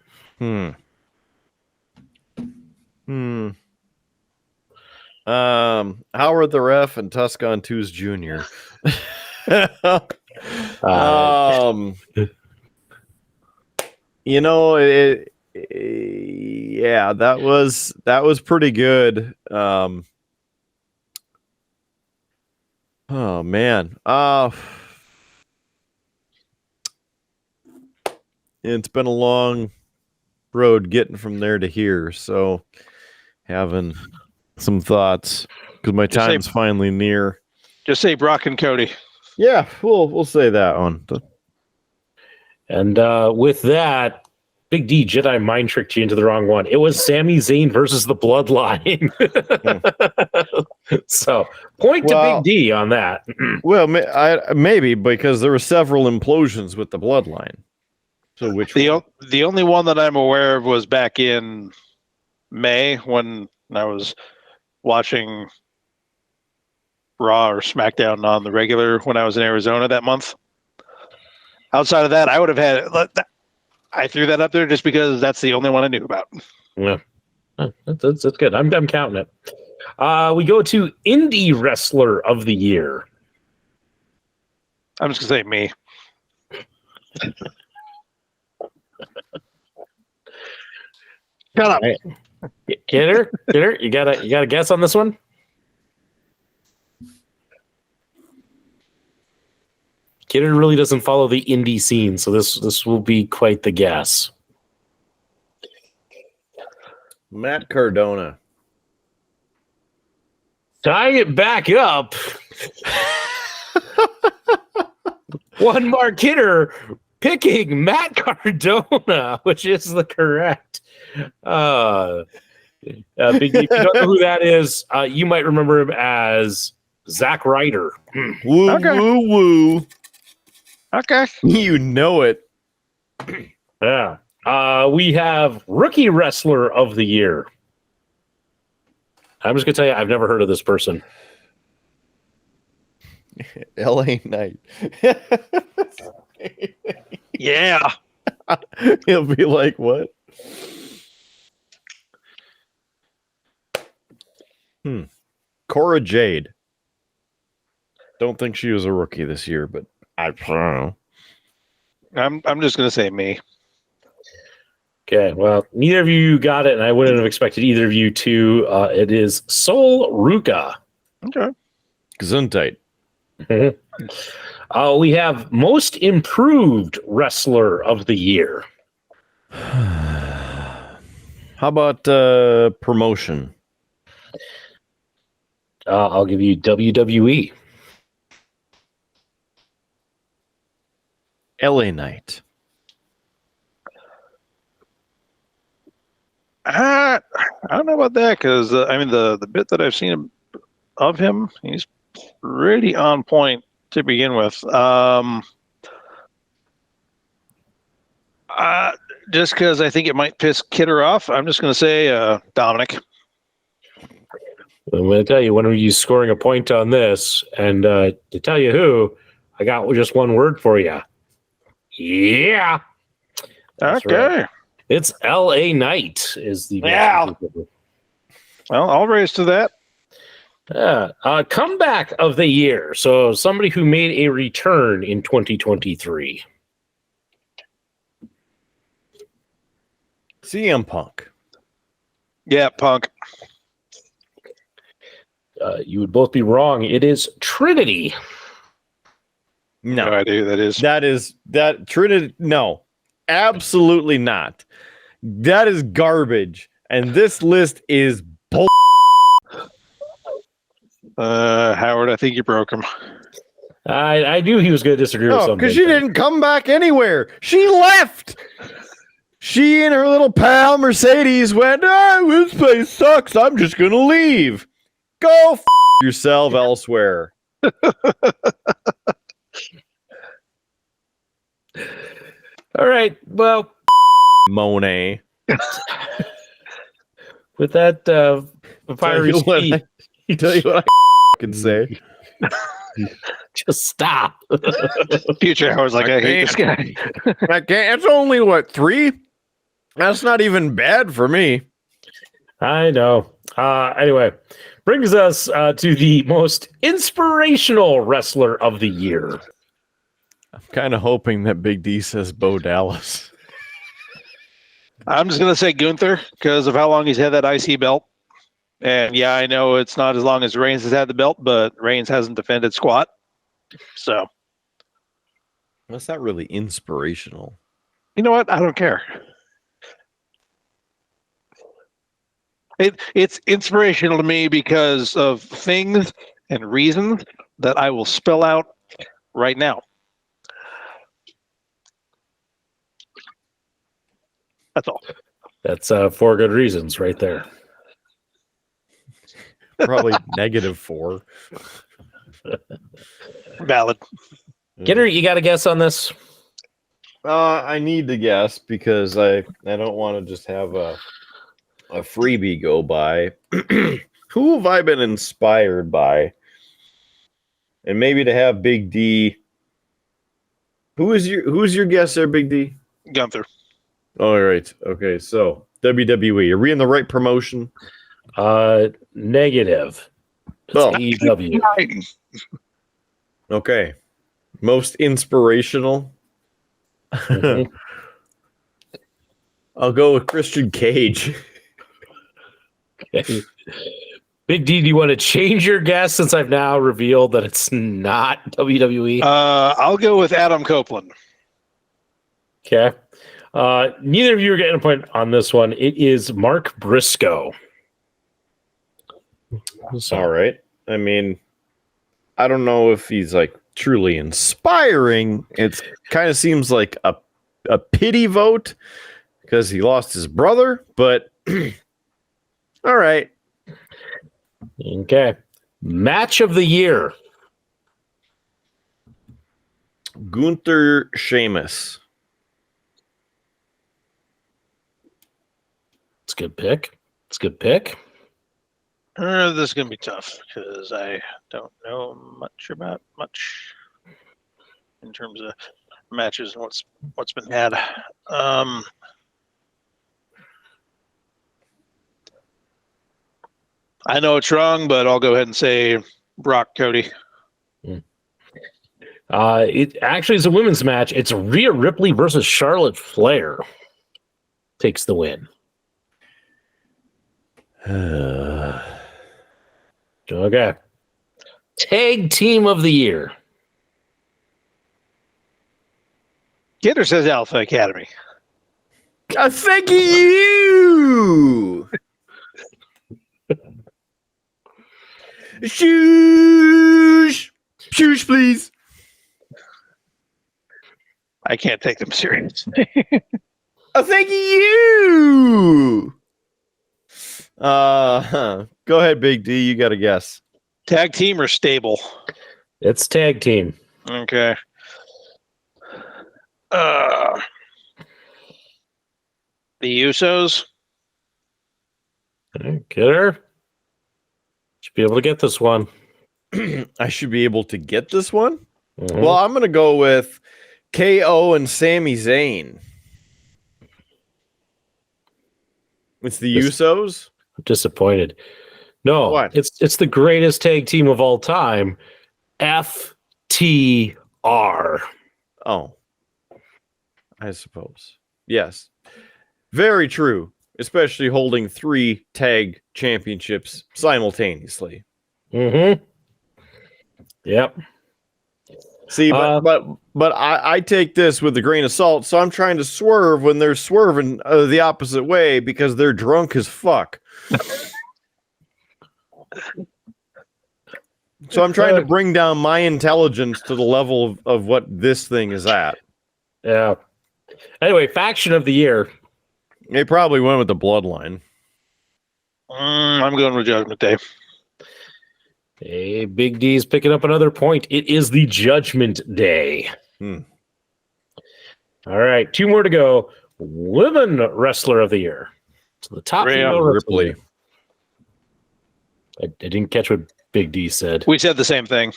Howard the Ref and Tuscan Twos Jr. Yeah, that was pretty good. Oh man. It's been a long road getting from there to here, so having some thoughts because my time's finally near. Just say Brock and Cody. Yeah, we'll say that one. And with that, Big D Jedi mind tricked you into the wrong one. It was Sami Zayn versus the Bloodline. So point to Big D on that. Well, maybe because there were several implosions with the Bloodline. So which the only one that I'm aware of was back in May when I was watching Raw or SmackDown on the regular when I was in Arizona that month. Outside of that, I would have had. I threw that up there just because that's the only one I knew about. Yeah, that's good. I'm counting it. We go to Indie Wrestler of the Year. I'm just gonna say me. Shut up. Right. Kidder, you got a guess on this one? Kidder really doesn't follow the indie scene, so this will be quite the guess. Matt Cardona. Tying it back up. One more Kidder picking Matt Cardona, which is the correct. Big, if you don't know who that is, you might remember him as Zack Ryder. Woo, Okay. woo, woo. Okay. You know it. Yeah. We have Rookie Wrestler of the Year. I'm just going to tell you, I've never heard of this person. LA Knight. Yeah. He'll be like, what? Cora Jade. Don't think she was a rookie this year, but I don't know. I'm just gonna say me. Okay, well, neither of you got it, and I wouldn't have expected either of you to. It is Sol Ruka. Okay. Gesundheit. We have Most Improved Wrestler of the Year. How about promotion? I'll give you WWE. LA Knight. I don't know about that because I mean the bit that I've seen of him, he's pretty on point to begin with. Just because I think it might piss Kidder off, I'm just going to say Dominic. I'm going to tell you, when are you scoring a point on this? And to tell you who, I got just one word for you. Yeah. That's Okay. right. It's L.A. Knight is the Yeah. Well, I'll raise to that. Comeback of the year. So somebody who made a return in 2023. CM Punk. Yeah, Punk. You would both be wrong. It is Trinity. No idea who that is. That Trinity. No, absolutely not. That is garbage. And this list is bull. Howard, I think you broke him. I knew he was going to disagree with No, something. because she didn't come back anywhere. She left. She and her little pal Mercedes went, this place sucks. I'm just going to leave. Go yourself elsewhere. All right. Well, Monet. with that fiery speed, Tell you what I can say. just stop. Future Howard's like, I hate this guy. I can't. It's only what, 3? That's not even bad for me. I know. Anyway, brings us to the most inspirational wrestler of the year. I'm kind of hoping that Big D says Bo Dallas. I'm just going to say Gunther because of how long he's had that IC belt. And yeah, I know it's not as long as Reigns has had the belt, but Reigns hasn't defended squat. So. That's not really inspirational. You know what? I don't care. It's inspirational to me because of things and reasons that I will spell out right now. That's all. That's 4 good reasons right there. Probably -4. Valid. Kidder, you got a guess on this? I need to guess because I don't want to just have a freebie go by. Who have I been inspired by? And maybe to have Big D. Who's your guess there, Big D? Gunther. All right. Okay. So WWE. Are we in the right promotion? Negative. It's Oh. AEW. Okay. Most inspirational. Mhm. I'll go with Christian Cage. Okay. Big D, do you want to change your guess since I've now revealed that it's not WWE? I'll go with Adam Copeland. Okay. Neither of you are getting a point on this one. It is Mark Briscoe. All right. I mean, I don't know if he's like truly inspiring. It kind of seems like a pity vote because he lost his brother, but all right. Okay. Match of the year. Gunther Sheamus. good pick. It's a good pick. This is gonna be tough because I don't know much about much in terms of matches and what's been had. I know it's wrong, but I'll go ahead and say Brock Cody. It actually is a women's match. It's Rhea Ripley versus Charlotte Flair. Takes the win. Okay. Tag team of the year. Kidder says Alpha Academy. Thank you. Shoosh, shoosh, please. I can't take them seriously. Thank you. Go ahead, Big D. You got a guess. Tag team or stable? It's tag team. Okay. The Usos. Okay, Kidder. Should be able to get this one. I should be able to get this one. Mhm. Well, I'm going to go with KO and Sami Zayn. It's the Usos. I'm disappointed. No, What? it's the greatest tag team of all time. FTR. Oh, I suppose. Yes. Very true. Especially holding 3 tag championships simultaneously. Mm-hmm. Yep. See, but I take this with a grain of salt, so I'm trying to swerve when they're swerving the opposite way because they're drunk as fuck. So I'm trying to bring down my intelligence to the level of what this thing is at. Yeah. Anyway, faction of the year. They probably went with the Bloodline. I'm going with Judgment Day. Hey, Big D's picking up another point. It is the Judgment Day. Hmm. All right, 2 more to go. Women Wrestler of the Year. So the top Rhea female Ripley. wrestler. I didn't catch what Big D said. We said the same thing.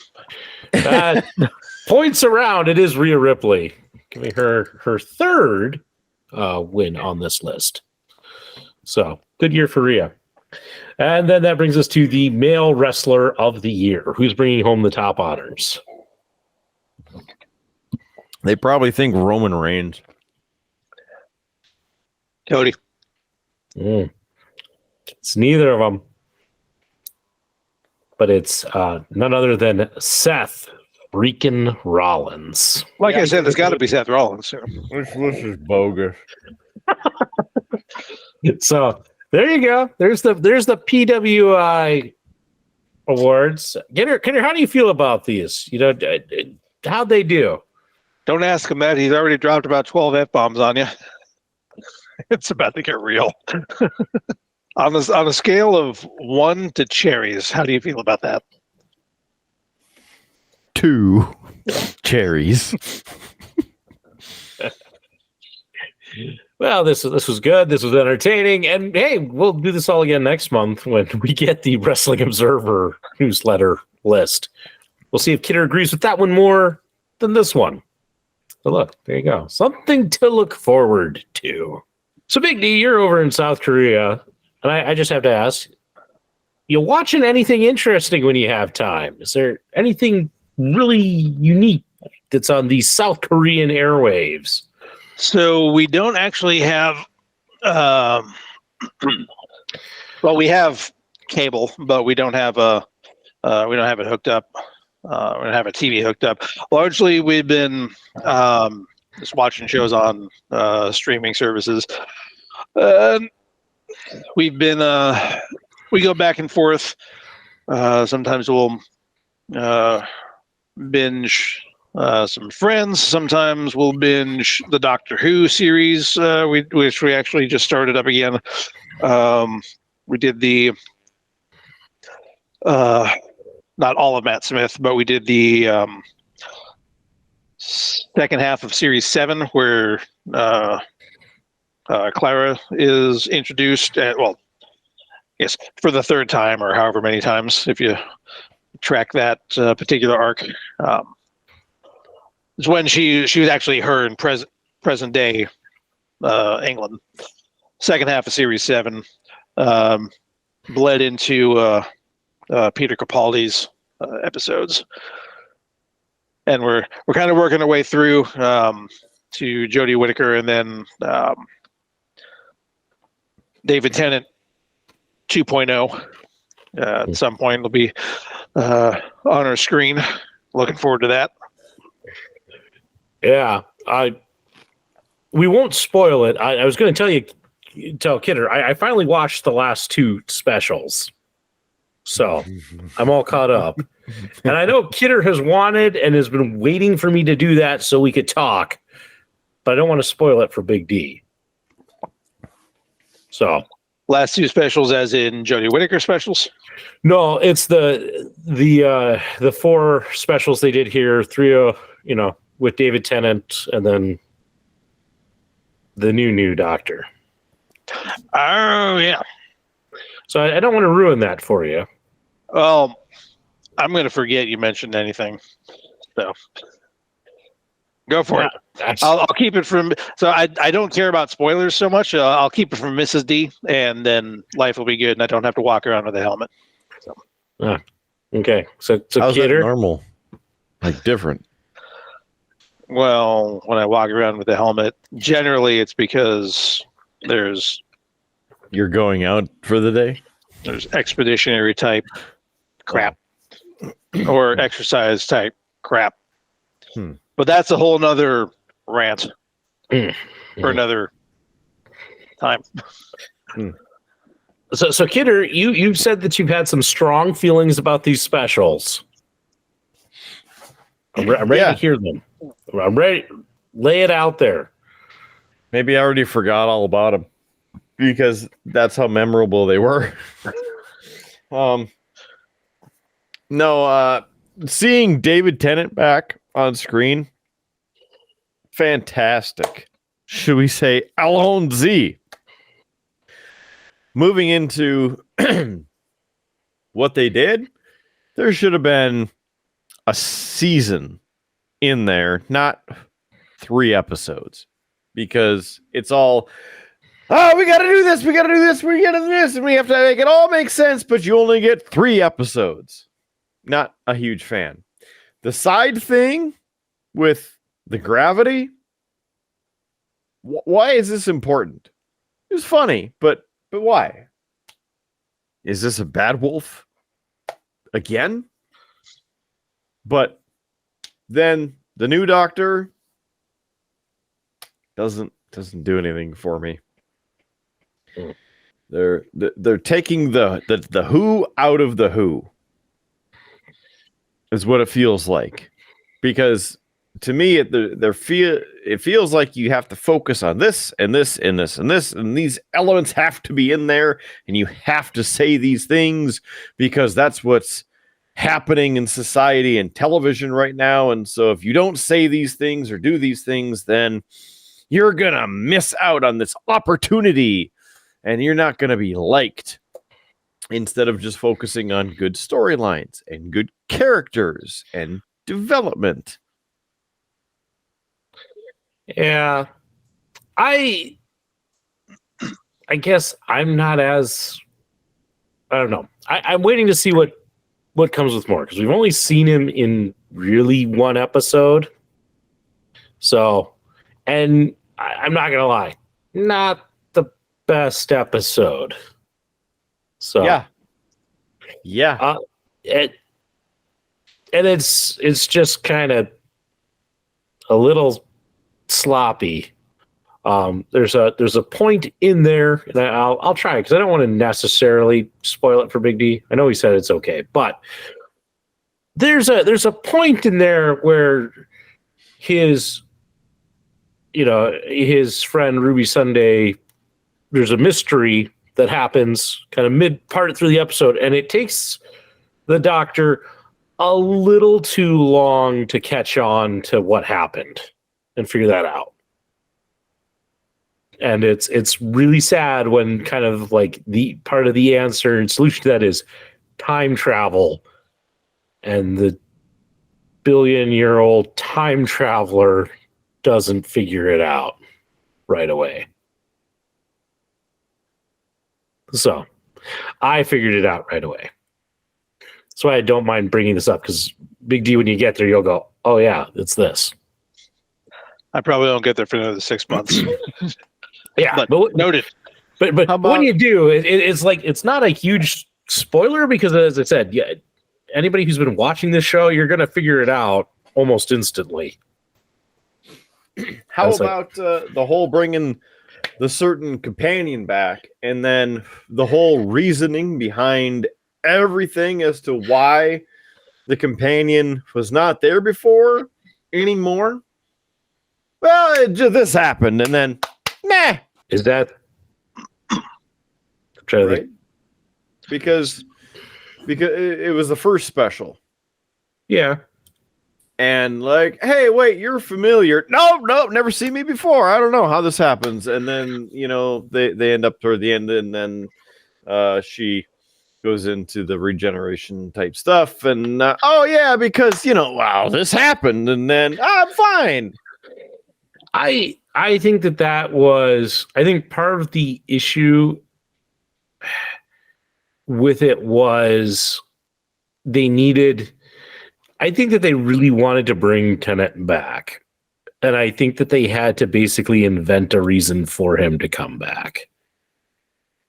Points around, it is Rhea Ripley. Give me her third win on this list. So, good year for Rhea. And then that brings us to the Male Wrestler of the Year. Who's bringing home the top honors? They probably think Roman Reigns. Cody. It's neither of them. But it's none other than Seth freaking Rollins. Like I said, there's got to be Seth Rollins. This is bogus. So there you go. There's the PWI Awards. Kenner, how do you feel about these? You know, how'd they do? Don't ask him that. He's already dropped about 12 F-bombs on you. It's about to get real. On a scale of 1 to cherries, how do you feel about that? 2 cherries. Well, this was good. This was entertaining. And hey, we'll do this all again next month when we get the Wrestling Observer newsletter list. We'll see if Kidder agrees with that one more than this one. So look, there you go. Something to look forward to. So Big D, you're over in South Korea. And I just have to ask, you watching anything interesting when you have time? Is there anything really unique that's on the South Korean airwaves? So we don't actually have, well, we have cable, but we don't have we don't have it hooked up. We don't have a TV hooked up. Largely, we've been just watching shows on streaming services. We've been we go back and forth. Sometimes we'll binge some Friends. Sometimes we'll binge the Doctor Who series, which we actually just started up again. We did the not all of Matt Smith, but we did the second half of Series 7, where Clara is introduced yes, for the third time or however many times, if you track that particular arc. It's when she was actually her in present day England. Second half of Series 7 bled into Peter Capaldi's episodes. And we're kind of working our way through to Jodie Whittaker, and then David Tennant 2.0. At some point, it'll be on our screen. Looking forward to that. Yeah, we won't spoil it. I was going to tell Kidder, I finally watched the last 2 specials, so I'm all caught up. And I know Kidder has wanted and has been waiting for me to do that so we could talk, but I don't want to spoil it for Big D. So Last 2 specials, as in Jodie Whittaker specials. no, it's the 4 specials they did here, 3 with David Tennant, and then the new Doctor. Oh yeah. So I don't want to ruin that for you. Well, I'm going to forget you mentioned anything. So go for it. I'll keep it from. So I don't care about spoilers so much. I'll keep it from Mrs. D, and then life will be good, and I don't have to walk around with a helmet. So. Okay. So How's that Kidder, normal? Like different. Well, when I walk around with a helmet, generally it's because You're going out for the day? there's expeditionary type crap or exercise type crap. But that's a whole nother rant for another time. So Kidder, you've said that you've had some strong feelings about these specials. I'm ready to hear them. I'm ready. Lay it out there. Maybe I already forgot all about them because that's how memorable they were. Seeing David Tennant back on screen, fantastic. Should we say Alon Z? Moving into what they did, there should have been a season in there, not 3 episodes, because it's all, we got to do this, we got to do this, we got to do this, and we have to make it all make sense, but you only get 3 episodes. Not a huge fan. The side thing with the gravity, why is this important? It was funny, but why? Is this a bad wolf again? But then the new Doctor doesn't do anything for me. They're taking the who out of the who is what it feels like, because to me it feels like you have to focus on this and this and this and this, and these elements have to be in there, and you have to say these things because that's what's happening in society and television right now. And so if you don't say these things or do these things, then you're gonna miss out on this opportunity and you're not gonna be liked, instead of just focusing on good storylines and good characters and development. Yeah. I guess I'm not as, I don't know. I'm waiting to see what comes with more, because we've only seen him in really 1 episode. So, and I'm not gonna lie, not the best episode. So yeah. And it's just kind of a little sloppy. There's a point in there, and I'll try, because I don't want to necessarily spoil it for Big D. I know he said it's okay, but there's a point in there where his friend Ruby Sunday, there's a mystery that happens kind of mid part through the episode, and it takes the Doctor a little too long to catch on to what happened and figure that out. And it's really sad when kind of like the part of the answer and solution to that is time travel, and the billion-year-old time traveler doesn't figure it out right away. So I figured it out right away. That's why I don't mind bringing this up, because Big D, when you get there, you'll go, oh yeah, it's this. I probably don't get there for another 6 months. Yeah, but noted. But when you do, it's like, it's not a huge spoiler, because as I said, yeah, anybody who's been watching this show, you're going to figure it out almost instantly. How about the whole bringing the certain companion back, and then the whole reasoning behind everything as to why the companion was not there before anymore? Well, this happened, and then, nah. Is that right? Because it was the first special. Yeah. And like, hey, wait, you're familiar. No, never seen me before. I don't know how this happens. And then, they end up toward the end, and then she goes into the regeneration type stuff. And, oh, yeah, because, wow, this happened. And then, I'm fine. I think that was, I think part of the issue with it was I think that they really wanted to bring Tennant back. And I think that they had to basically invent a reason for him to come back.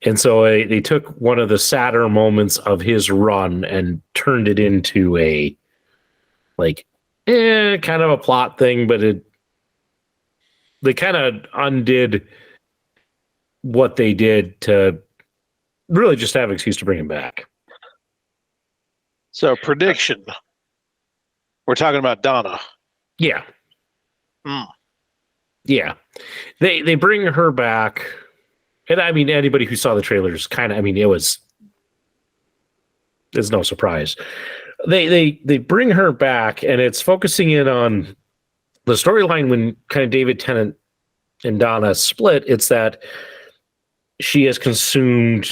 And so they took one of the sadder moments of his run and turned it into a kind of a plot thing, but they kind of undid what they did to really just have an excuse to bring him back. So, prediction. We're talking about Donna. Yeah. Yeah. They bring her back. And I mean, anybody who saw the trailers there's no surprise. They bring her back, and it's focusing in on the storyline when kind of David Tennant and Donna split. It's that she has consumed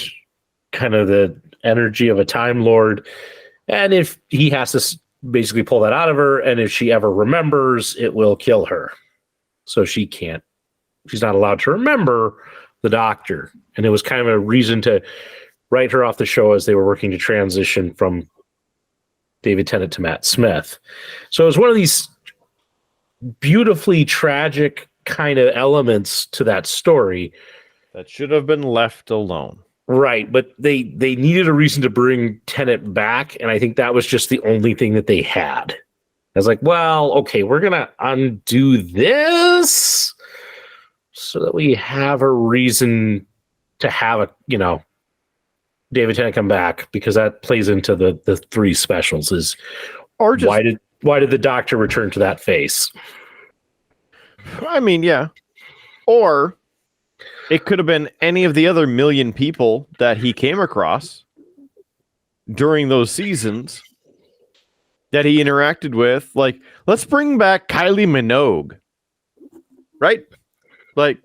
kind of the energy of a Time Lord, and if he has to basically pull that out of her, and if she ever remembers, it will kill her. So she's not allowed to remember the Doctor. And it was kind of a reason to write her off the show as they were working to transition from David Tennant to Matt Smith. So it was one of these beautifully tragic kind of elements to that story that should have been left alone. Right, but they needed a reason to bring Tennant back, and I think that was just the only thing that they had. I was like, well, okay, we're going to undo this so that we have a reason to have David Tennant come back, because that plays into the three specials is, or just, why did the Doctor return to that face? I mean, yeah. Or it could have been any of the other million people that he came across during those seasons that he interacted with. Like, let's bring back Kylie Minogue, right? Like,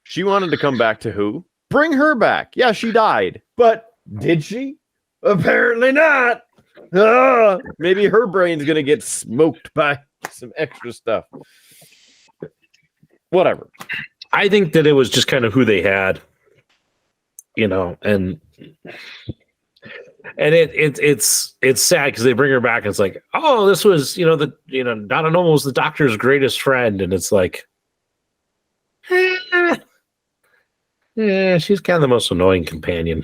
she wanted to come back to Who? Bring her back. Yeah, she died. But did she? Apparently not. Maybe her brain's going to get smoked by some extra stuff. Whatever. I think that it was just kind of who they had, and it's sad because they bring her back and it's like, oh, this was, Donna Noble was the Doctor's greatest friend. And it's like, yeah, she's kind of the most annoying companion.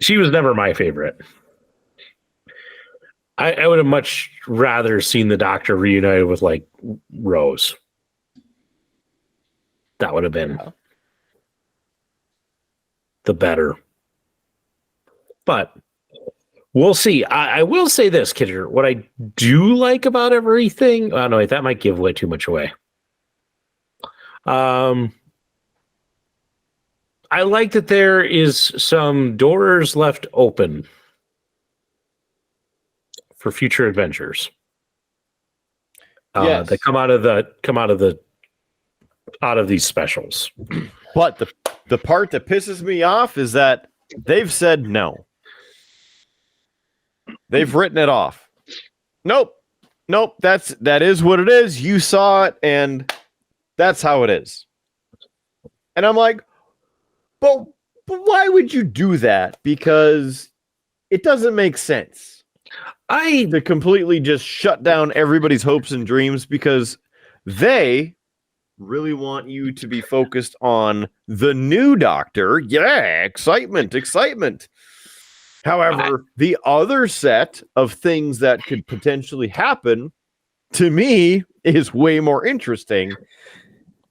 She was never my favorite. I would have much rather seen the Doctor reunited with like Rose. That would have been the better. But we'll see. I will say this, Kidder. What I do like about everything, oh no, that might give away too much away. I like that there is some doors left open for future adventures. Yes. that come out of these specials. But the part that pisses me off is that they've said no. They've written it off. Nope. That is what it is. You saw it, and that's how it is. And I'm like, but why would you do that? Because it doesn't make sense. To completely just shut down everybody's hopes and dreams because they really want you to be focused on the new Doctor. Yeah, excitement. However, the other set of things that could potentially happen to me is way more interesting.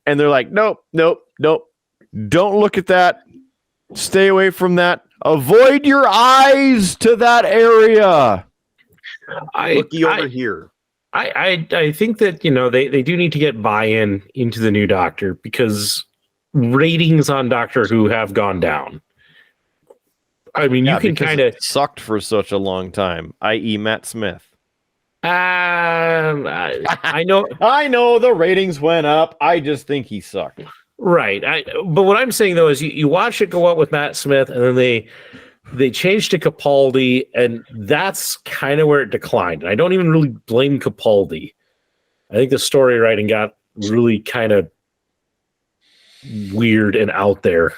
And they're like, nope. Don't look at that. Stay away from that. Avoid your eyes to that area. Looky over here. I think that, they do need to get buy-in into the new Doctor because ratings on Doctor Who have gone down. I mean, you can kind of sucked for such a long time, i.e. Matt Smith. I know the ratings went up. I just think he sucked. Right. But what I'm saying, though, is you watch it go up with Matt Smith, and then they changed to Capaldi, and that's kind of where it declined. And I don't even really blame Capaldi. I think the story writing got really kind of weird and out there.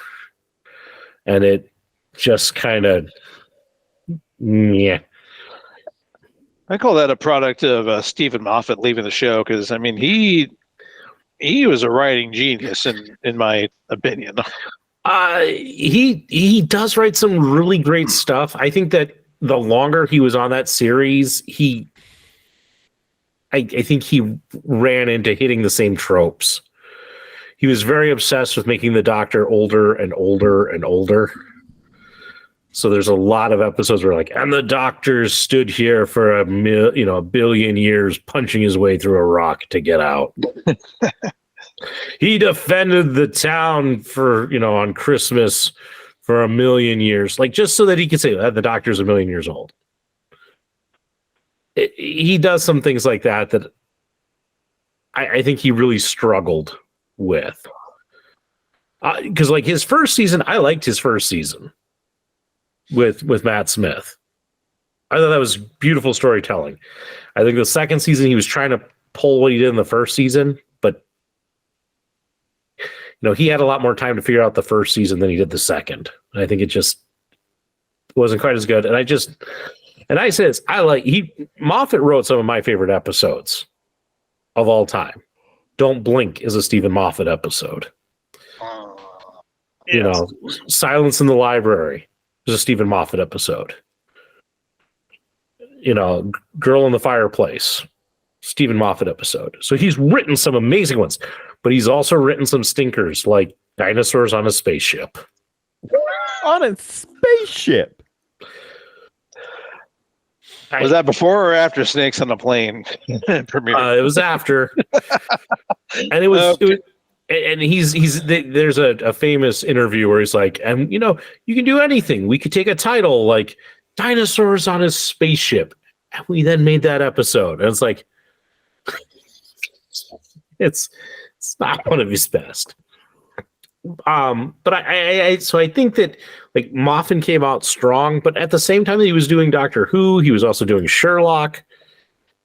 And it just kind of, yeah. I call that a product of Stephen Moffat leaving the show because, I mean, he was a writing genius in my opinion. He does write some really great stuff. I think that the longer he was on that series, I think he ran into hitting the same tropes. He was very obsessed with making the Doctor older and older and older. So there's a lot of episodes where and the Doctor stood here for a billion years, punching his way through a rock to get out. He defended the town for, on Christmas for 1,000,000 years, just so that he could say that the Doctor's 1,000,000 years old. He does some things like that I think he really struggled with. Because his first season, I liked his first season with Matt Smith. I thought that was beautiful storytelling. I think the second season he was trying to pull what he did in the first season, but he had a lot more time to figure out the first season than he did the second. And I think it just wasn't quite as good. And I say this, Moffat wrote some of my favorite episodes of all time. Don't Blink is a Stephen Moffat episode. Yes. Silence in the Library is a Stephen Moffat episode. Girl in the Fireplace, Stephen Moffat episode. So he's written some amazing ones, but he's also written some stinkers like Dinosaurs on a Spaceship. On a spaceship? Was that before or after Snakes on a Plane premiere? It was after. And it was, and there's a famous interview where he's like, and you can do anything. We could take a title like Dinosaurs on a Spaceship. And we then made that episode. And it's like, it's not one of his best. But I think that Moffat came out strong, but at the same time that he was doing Doctor Who, he was also doing Sherlock.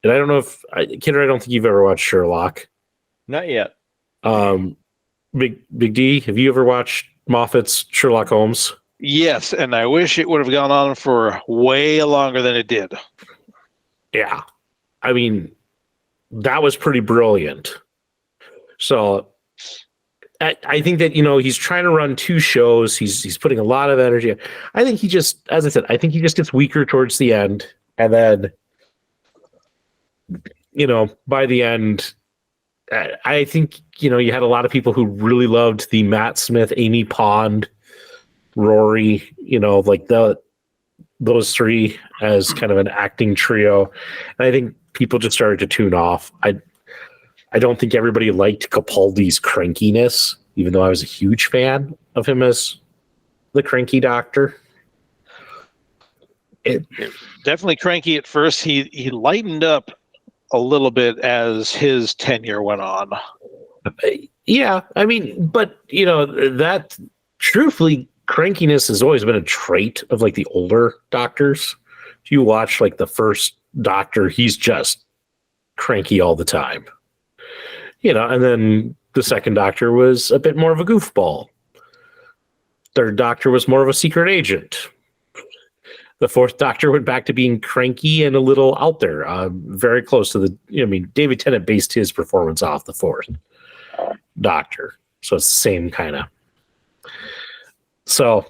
And I don't know if Kidder, I don't think you've ever watched Sherlock. Not yet. Big D, have you ever watched Moffat's Sherlock Holmes? Yes, and I wish it would have gone on for way longer than it did. Yeah. I mean, that was pretty brilliant. So I think that, he's trying to run two shows. He's putting a lot of energy. I think he just, as I said, I think he just gets weaker towards the end. And then, by the end, I think, you had a lot of people who really loved the Matt Smith, Amy Pond, Rory, those three as kind of an acting trio. And I think people just started to tune off. I don't think everybody liked Capaldi's crankiness, even though I was a huge fan of him as the cranky Doctor. Definitely cranky at first. He lightened up a little bit as his tenure went on. Yeah, I mean, but that truthfully, crankiness has always been a trait of like the older doctors. If you watch like the first Doctor, he's just cranky all the time. And then the second Doctor was a bit more of a goofball. Third Doctor was more of a secret agent. The fourth Doctor went back to being cranky and a little out there, very close to David Tennant based his performance off the fourth Doctor. So it's the same kind of. So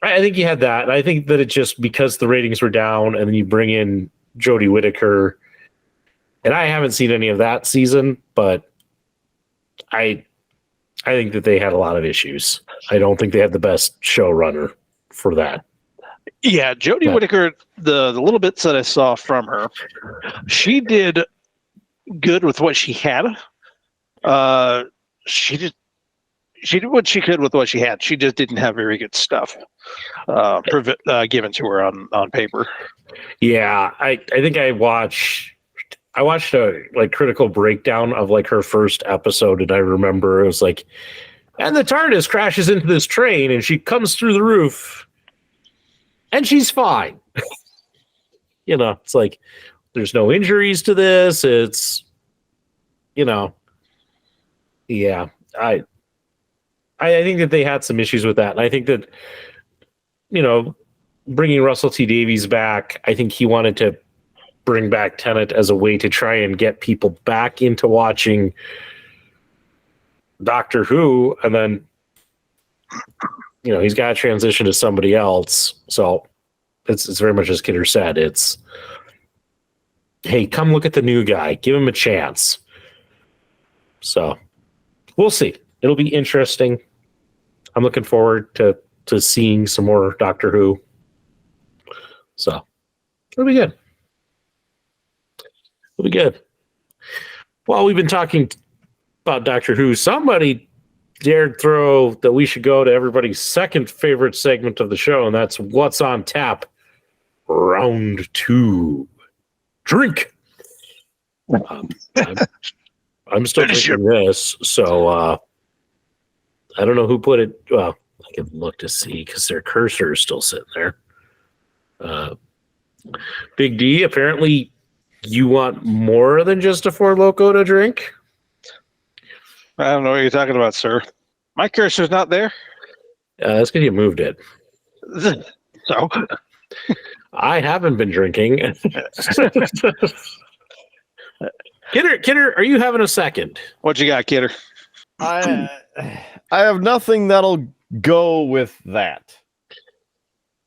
I think you had that. And I think that it just because the ratings were down and then you bring in Jodie Whittaker, and I haven't seen any of that season, but I think that they had a lot of issues. I don't think they had the best showrunner for that. Yeah, Jodie Whittaker, the little bits that I saw from her, she did good with what she had. She did what she could with what she had. She just didn't have very good stuff given to her on paper. Yeah, I think I watched a like critical breakdown of like her first episode, and I remember it was like, and the TARDIS crashes into this train, and she comes through the roof, and she's fine. It's like there's no injuries to this. It's, yeah. I think that they had some issues with that. And I think that, bringing Russell T Davies back, I think he wanted to bring back Tennant as a way to try and get people back into watching Doctor Who. And then, he's got to transition to somebody else. So it's very much as Kidder said. It's, hey, come look at the new guy. Give him a chance. So we'll see. It'll be interesting. I'm looking forward to seeing some more Doctor Who. So it'll be good. It'll be good. While we've been talking about Doctor Who, somebody dared throw that we should go to everybody's second favorite segment of the show, and that's What's on Tap, Round 2. Drink. I'm still drinking this, so I don't know who put it. Well, I can look to see because their cursor is still sitting there. Big D, apparently you want more than just a Four Loko to drink? I don't know what you're talking about, sir. My cursor's not there. That's because you moved it. So I haven't been drinking. Kidder, are you having a second? What you got, Kidder? I have nothing that'll go with that.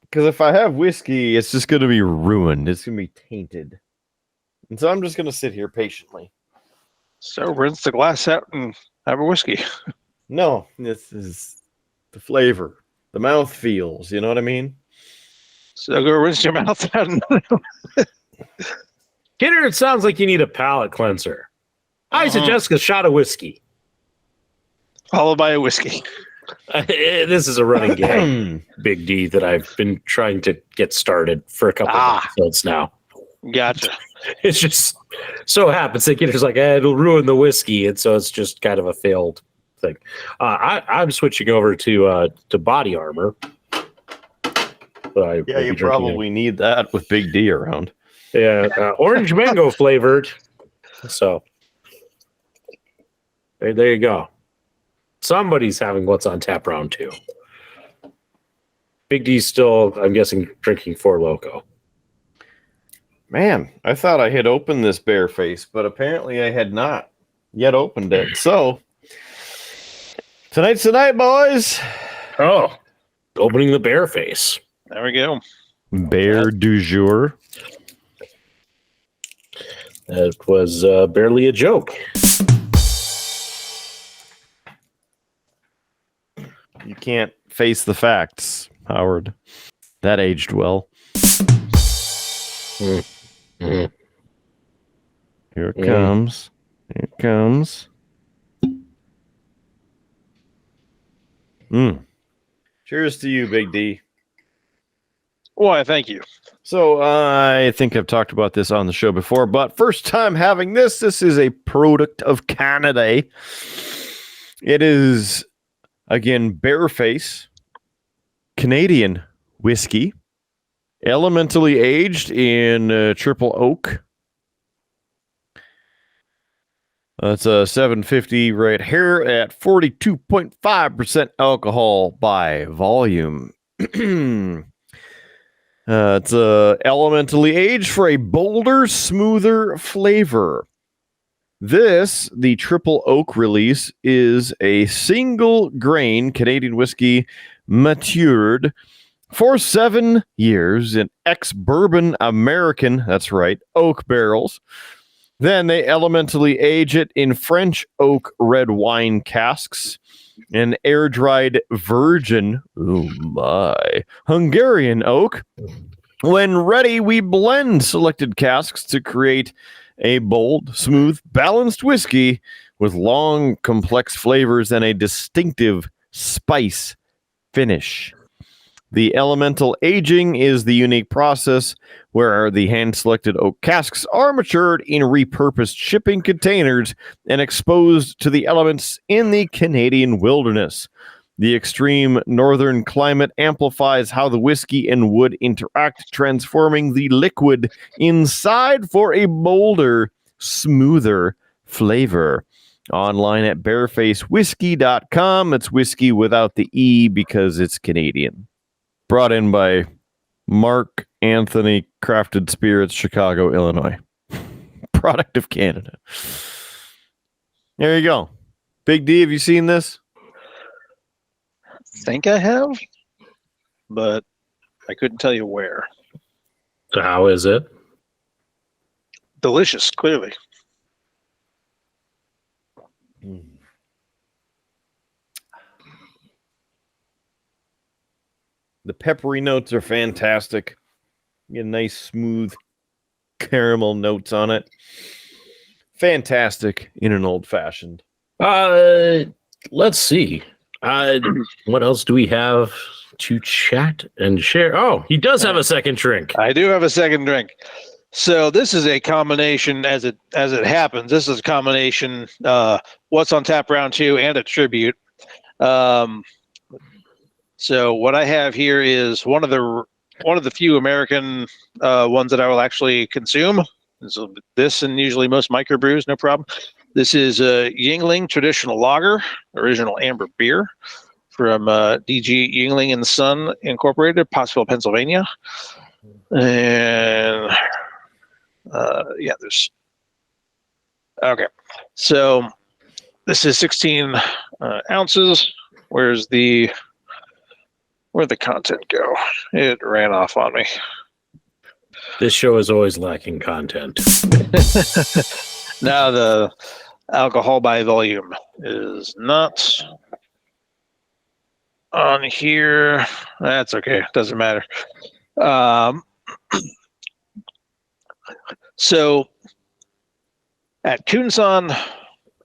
Because if I have whiskey, it's just going to be ruined. It's going to be tainted. And so I'm just going to sit here patiently. So rinse the glass out and have a whiskey. No, this is the flavor. The mouth feels, you know what I mean? So go rinse your mouth out. Kidder, it sounds like you need a palate cleanser. I suggest a shot of whiskey. Followed by a whiskey. This is a running gag, Big D, that I've been trying to get started for a couple of episodes now. Gotcha. It's just so happens that Kidder's like, it'll ruin the whiskey, and so it's just kind of a failed thing. I'm switching over to body armor. You probably need that with Big D around. Yeah, orange mango flavored. So there you go. Somebody's having What's on Tap round 2. Big D's still, I'm guessing, drinking Four Loko. Man, I thought I had opened this bear face, but apparently I had not yet opened it. So tonight's the night, boys. Oh, opening the bear face. There we go. Bear du jour. That was barely a joke. You can't face the facts, Howard. That aged well. Mm-hmm. Here it comes. Here it comes. Cheers to you, Big D. Why, thank you. So I think I've talked about this on the show before, but first time having this. This is a product of Canada. It is, again, Bareface Canadian whiskey, elementally aged in triple oak. That's a 750 right here at 42.5% alcohol by volume. It's elementally aged for a bolder, smoother flavor. This, the triple oak release, is a single grain Canadian whiskey matured for 7 years in ex-bourbon American, that's right, oak barrels. Then they elementally age it in French oak red wine casks and air-dried virgin, oh my, Hungarian oak. When ready, we blend selected casks to create a bold, smooth, balanced whiskey with long, complex flavors and a distinctive spice finish. The elemental aging is the unique process where the hand-selected oak casks are matured in repurposed shipping containers and exposed to the elements in the Canadian wilderness. The extreme northern climate amplifies how the whiskey and wood interact, transforming the liquid inside for a bolder, smoother flavor. Online at barefacewhiskey.com. It's whiskey without the E because it's Canadian. Brought in by Mark Anthony Crafted Spirits, Chicago, Illinois. Product of Canada. There you go. Big D, have you seen this? Think I have, but I couldn't tell you where. So how is it? Delicious, clearly. The peppery notes are fantastic. You get nice, smooth caramel notes on it. Fantastic in an old-fashioned. Let's see. What else do we have to chat and share? Oh, he does have a second drink. I do have a second drink. So this is a combination, as it happens. This is a combination. What's on tap round 2 and a tribute. So what I have here is one of the few American ones that I will actually consume. So this and usually most microbrews, no problem. This is a Yuengling Traditional Lager, original amber beer from DG Yuengling and Son Incorporated, Pottsville, Pennsylvania. And there's okay. So this is 16 ounces. Where'd the content go? It ran off on me. This show is always lacking content. Now the alcohol by volume is not on here. That's okay. Doesn't matter. So at Kunsan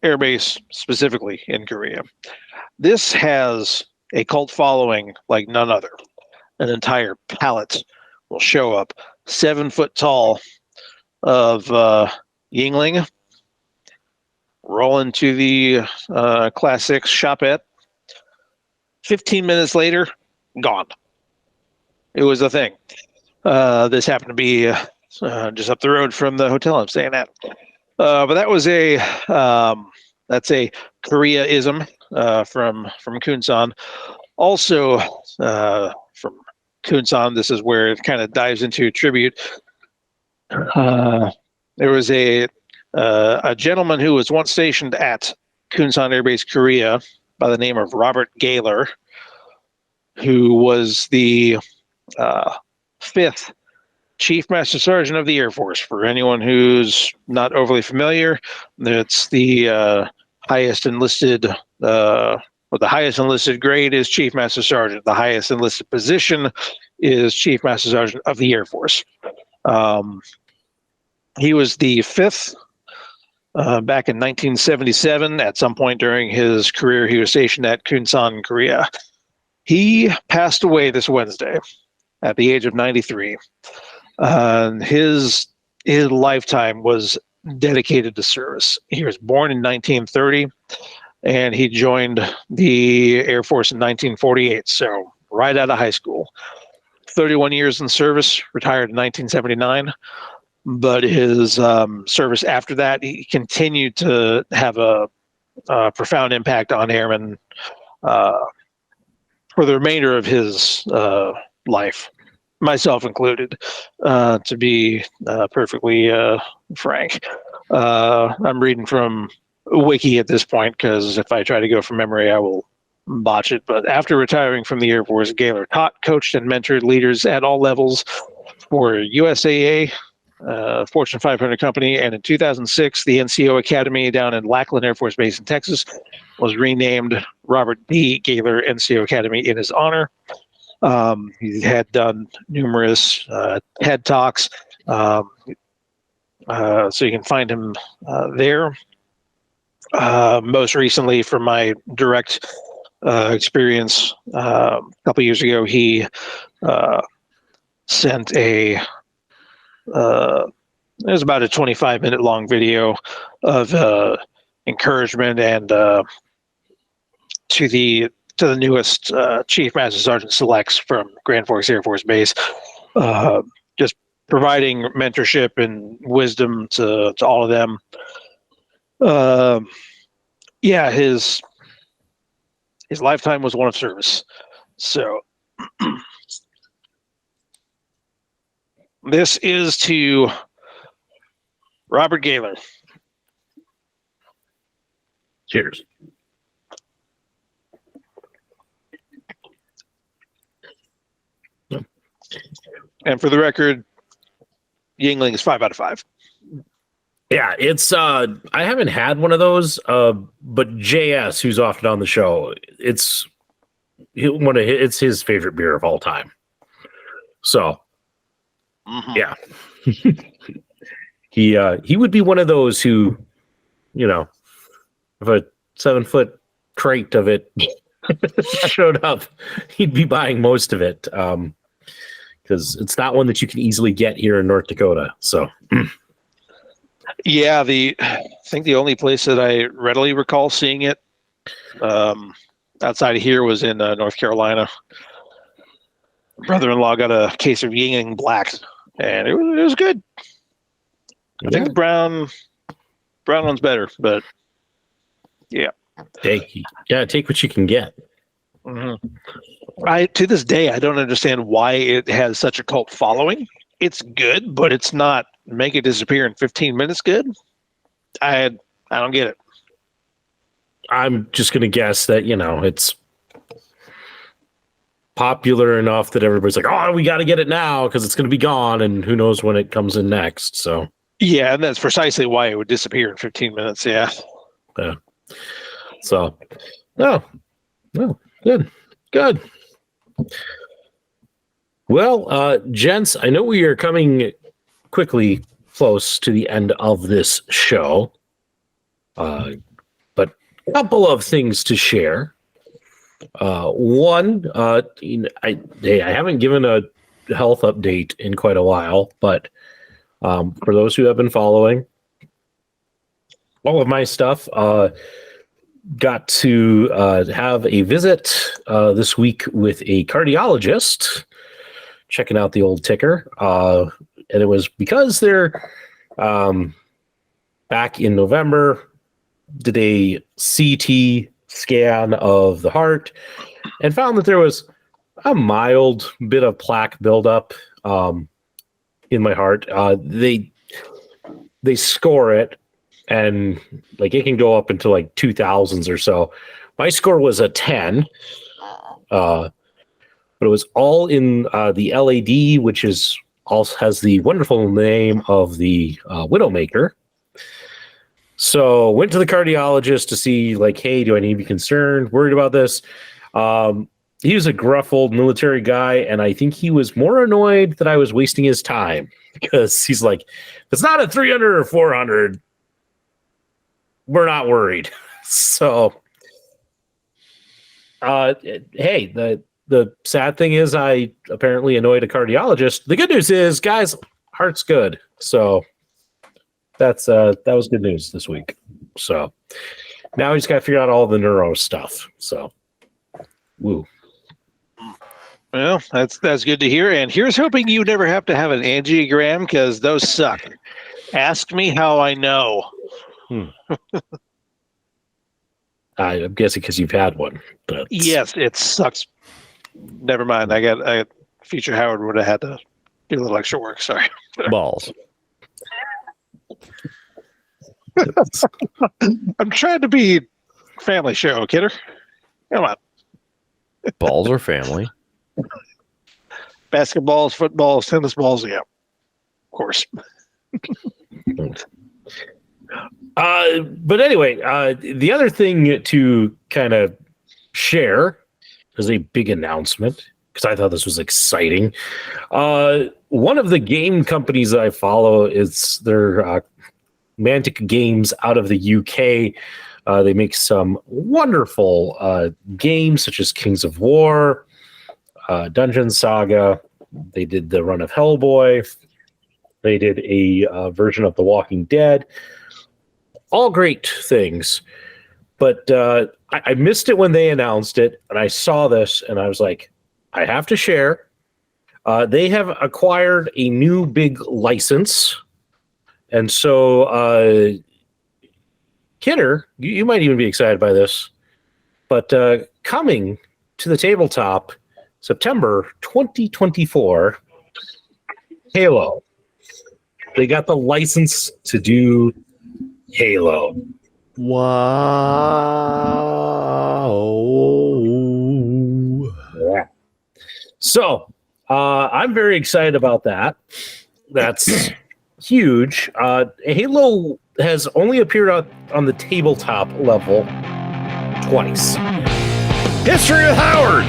Air Base, specifically in Korea, this has a cult following like none other. An entire pallet will show up, 7 foot tall, of Yuengling, roll into the Class 6 shopette. 15 minutes later, gone. It was a thing. This happened to be just up the road from the hotel I'm staying at. But that was that's a Korea-ism from Kunsan. Also from Kunsan, this is where it kind of dives into tribute. There was a gentleman who was once stationed at Kunsan Air Base, Korea, by the name of Robert Gaylor, who was the 5th Chief Master Sergeant of the Air Force. For anyone who's not overly familiar, it's the highest enlisted, the highest enlisted grade is Chief Master Sergeant. The highest enlisted position is Chief Master Sergeant of the Air Force. He was the 5th back in 1977. At some point during his career, he was stationed at Kunsan, Korea. He passed away this Wednesday. at the age of 93. His lifetime was dedicated to service. He was born in 1930, and he joined the Air Force in 1948, so right out of high school. 31 years in service, retired in 1979. But his service after that, he continued to have a profound impact on airmen for the remainder of his life, myself included, to be perfectly frank. I'm reading from Wiki at this point because if I try to go from memory, I will botch it. But after retiring from the Air Force, Gaylor taught, coached, and mentored leaders at all levels for USAA, Fortune 500 company, and in 2006, the NCO Academy down in Lackland Air Force Base in Texas was renamed Robert D. Gaylor NCO Academy in his honor. He had done numerous TED Talks, so you can find him there. Most recently, from my direct experience, a couple years ago, he sent a it was about a 25-minute long video of encouragement and to the newest Chief Master Sergeant Selects from Grand Forks Air Force Base, just providing mentorship and wisdom to all of them. Yeah, his lifetime was one of service. So this is to Robert Gaylor. Cheers. And for the record, Yingling is 5 out of 5. Yeah, it's I haven't had one of those, but JS, who's often on the show, it's his favorite beer of all time. So yeah. He would be one of those who, if a 7-foot crate of it showed up, he'd be buying most of it. Because it's not one that you can easily get here in North Dakota. So yeah, I think the only place that I readily recall seeing it outside of here was in North Carolina. Brother-in-law got a case of Yingling Black, and it was good. I think the brown one's better, but yeah. Take what you can get. Mm-hmm. To this day, I don't understand why it has such a cult following. It's good, but it's not make it disappear in 15 minutes good. I don't get it. I'm just going to guess that, it's popular enough that everybody's like, oh, we got to get it now because it's going to be gone, and who knows when it comes in next. So yeah, and that's precisely why it would disappear in 15 minutes. Yeah. So no, good. Well, gents, I know we are coming quickly close to the end of this show, but a couple of things to share. One, I haven't given a health update in quite a while, but for those who have been following, all of my stuff got to have a visit this week with a cardiologist, checking out the old ticker. And it was because they're back in November, did a CT scan of the heart and found that there was a mild bit of plaque buildup in my heart. They score it, and like it can go up into like 2000s or so. My score was a 10, but it was all in the LAD, which is also has the wonderful name of the Widowmaker. So went to the cardiologist to see, like, hey, do I need to be concerned, worried about this? He was a gruff old military guy, and I think he was more annoyed that I was wasting his time because he's like, if it's not a 300 or 400, we're not worried. So, hey, the the sad thing is I apparently annoyed a cardiologist. The good news is, guys, heart's good. So that was good news this week. So now we just got to figure out all the neuro stuff. So, woo. Well, that's good to hear. And here's hoping you never have to have an angiogram because those suck. Ask me how I know. I'm guessing because you've had one. But Yes, it sucks. Never mind. I Future Howard would have had to do a little extra work. Sorry. Balls. I'm trying to be family show, kidder. Come on. Balls are family. Basketballs, footballs, tennis balls, yeah. Of course. But anyway, the other thing to kind of share is a big announcement because I thought this was exciting. One of the game companies that I follow is their Mantic games out of the UK. They make some wonderful games such as Kings of War, Dungeon Saga. They did the run of Hellboy. They did a version of The Walking Dead. All great things. But I missed it when they announced it, and I saw this, and I was like, I have to share. They have acquired a new big license. And so, Kidder, you might even be excited by this, but coming to the tabletop September 2024, Halo. They got the license to do Halo. Wow. Yeah. So, I'm very excited about that. That's huge. Halo has only appeared on the tabletop level twice. History of Howard.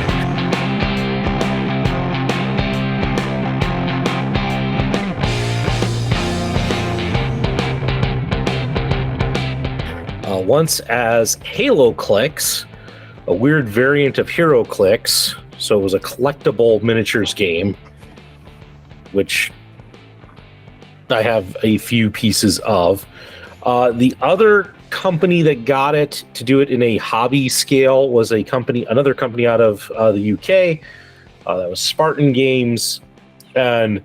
Once as Halo Clicks, a weird variant of Hero Clicks. So it was a collectible miniatures game, which I have a few pieces of. The other company that got it to do it in a hobby scale was another company out of the UK. That was Spartan Games, and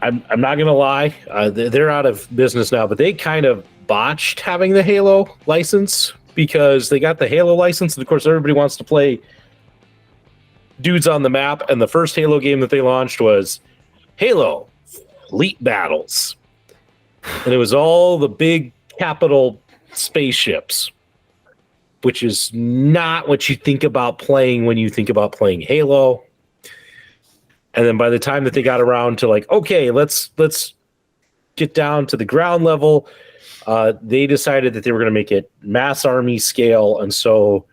I'm not gonna lie, they're out of business now. But they kind of botched having the Halo license because they got the Halo license, and of course everybody wants to play dudes on the map. And the first Halo game that they launched was Halo Fleet Battles, and it was all the big capital spaceships, which is not what you think about playing when you think about playing Halo. And then by the time that they got around to like, okay, let's get down to the ground level, they decided that they were going to make it mass army scale. And so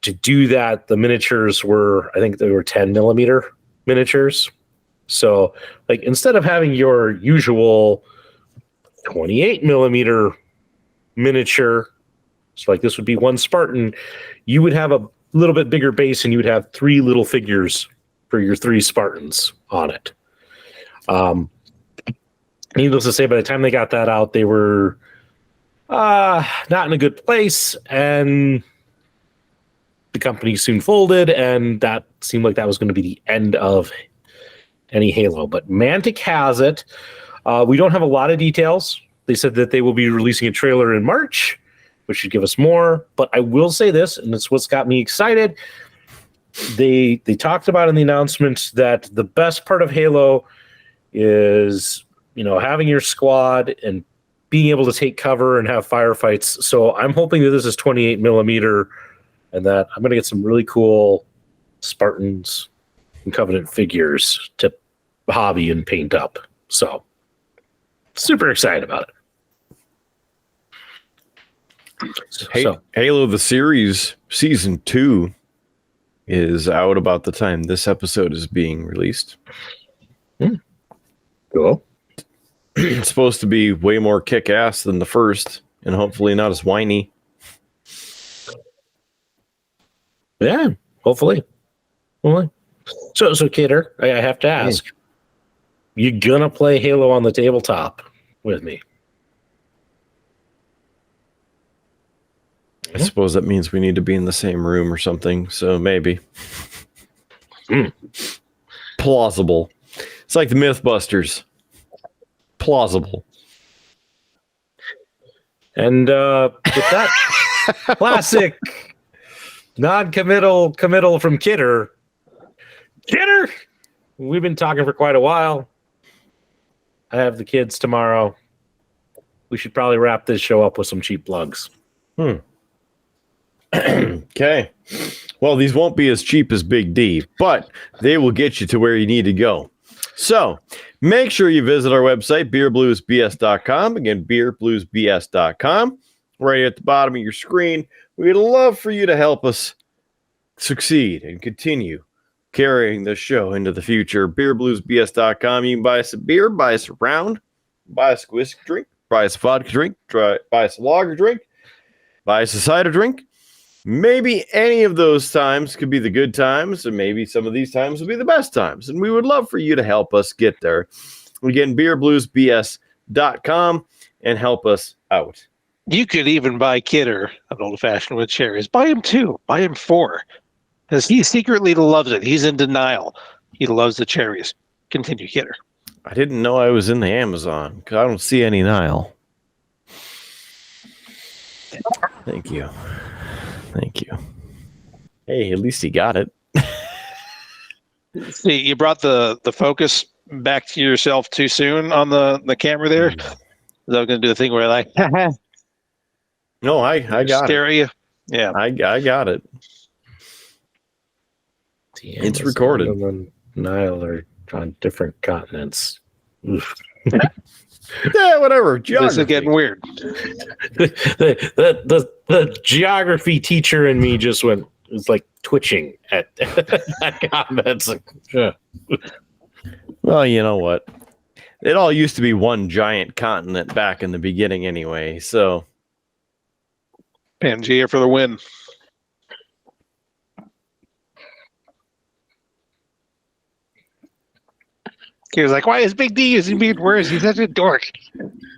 to do that, the miniatures I think they were 10 millimeter miniatures. So like instead of having your usual 28 millimeter miniature, so like this would be one Spartan, you would have a little bit bigger base and you would have 3 little figures for your 3 Spartans on it. Needless to say, by the time they got that out, they were not in a good place, and the company soon folded, and that seemed like that was going to be the end of any Halo. But Mantic has it. We don't have a lot of details. They said that they will be releasing a trailer in March, which should give us more. But I will say this, and it's what's got me excited. They talked about in the announcement that the best part of Halo is, having your squad and being able to take cover and have firefights. So I'm hoping that this is 28 millimeter and that I'm going to get some really cool Spartans and Covenant figures to hobby and paint up. So super excited about it. Halo the series season 2 is out about the time this episode is being released. Cool. It's supposed to be way more kick-ass than the first, and hopefully not as whiny. Yeah, hopefully. Well, so Kidder, I have to ask, you gonna play Halo on the tabletop with me? I suppose that means we need to be in the same room or something. So maybe. Plausible. It's like the Mythbusters. Plausible. And with that classic committal from Kidder, we've been talking for quite a while. I have the kids tomorrow. We should probably wrap this show up with some cheap plugs. Okay. Well, these won't be as cheap as Big D, but they will get you to where you need to go. So make sure you visit our website, beerbluesbs.com. Again, beerbluesbs.com. Right at the bottom of your screen. We'd love for you to help us succeed and continue carrying this show into the future. Beerbluesbs.com. You can buy us a beer, buy us a round, buy us a whiskey drink, buy us a vodka drink, buy us a lager drink, buy us a cider drink. Maybe any of those times could be the good times, and maybe some of these times will be the best times. And we would love for you to help us get there. Again, beerbluesbs.com and help us out. You could even buy Kidder an old fashioned with cherries. Buy him 2. Buy him 4. Because he secretly loves it. He's in denial. He loves the cherries. Continue, Kidder. I didn't know I was in the Amazon because I don't see any Nile. Thank you. Thank you. Hey, at least he got it. See, you brought the focus back to yourself too soon on the camera there. I was going to do the thing where I No, I got stare it. at you. Yeah. I got it. It's recorded. And Nile are on different continents. Oof. Yeah, whatever. This is getting weird. The geography teacher in me just was like twitching at that comment. It's like, yeah. Well, you know what? It all used to be one giant continent back in the beginning anyway, so Pangea for the win. He was like, why is Big D using weird words? He's such a dork.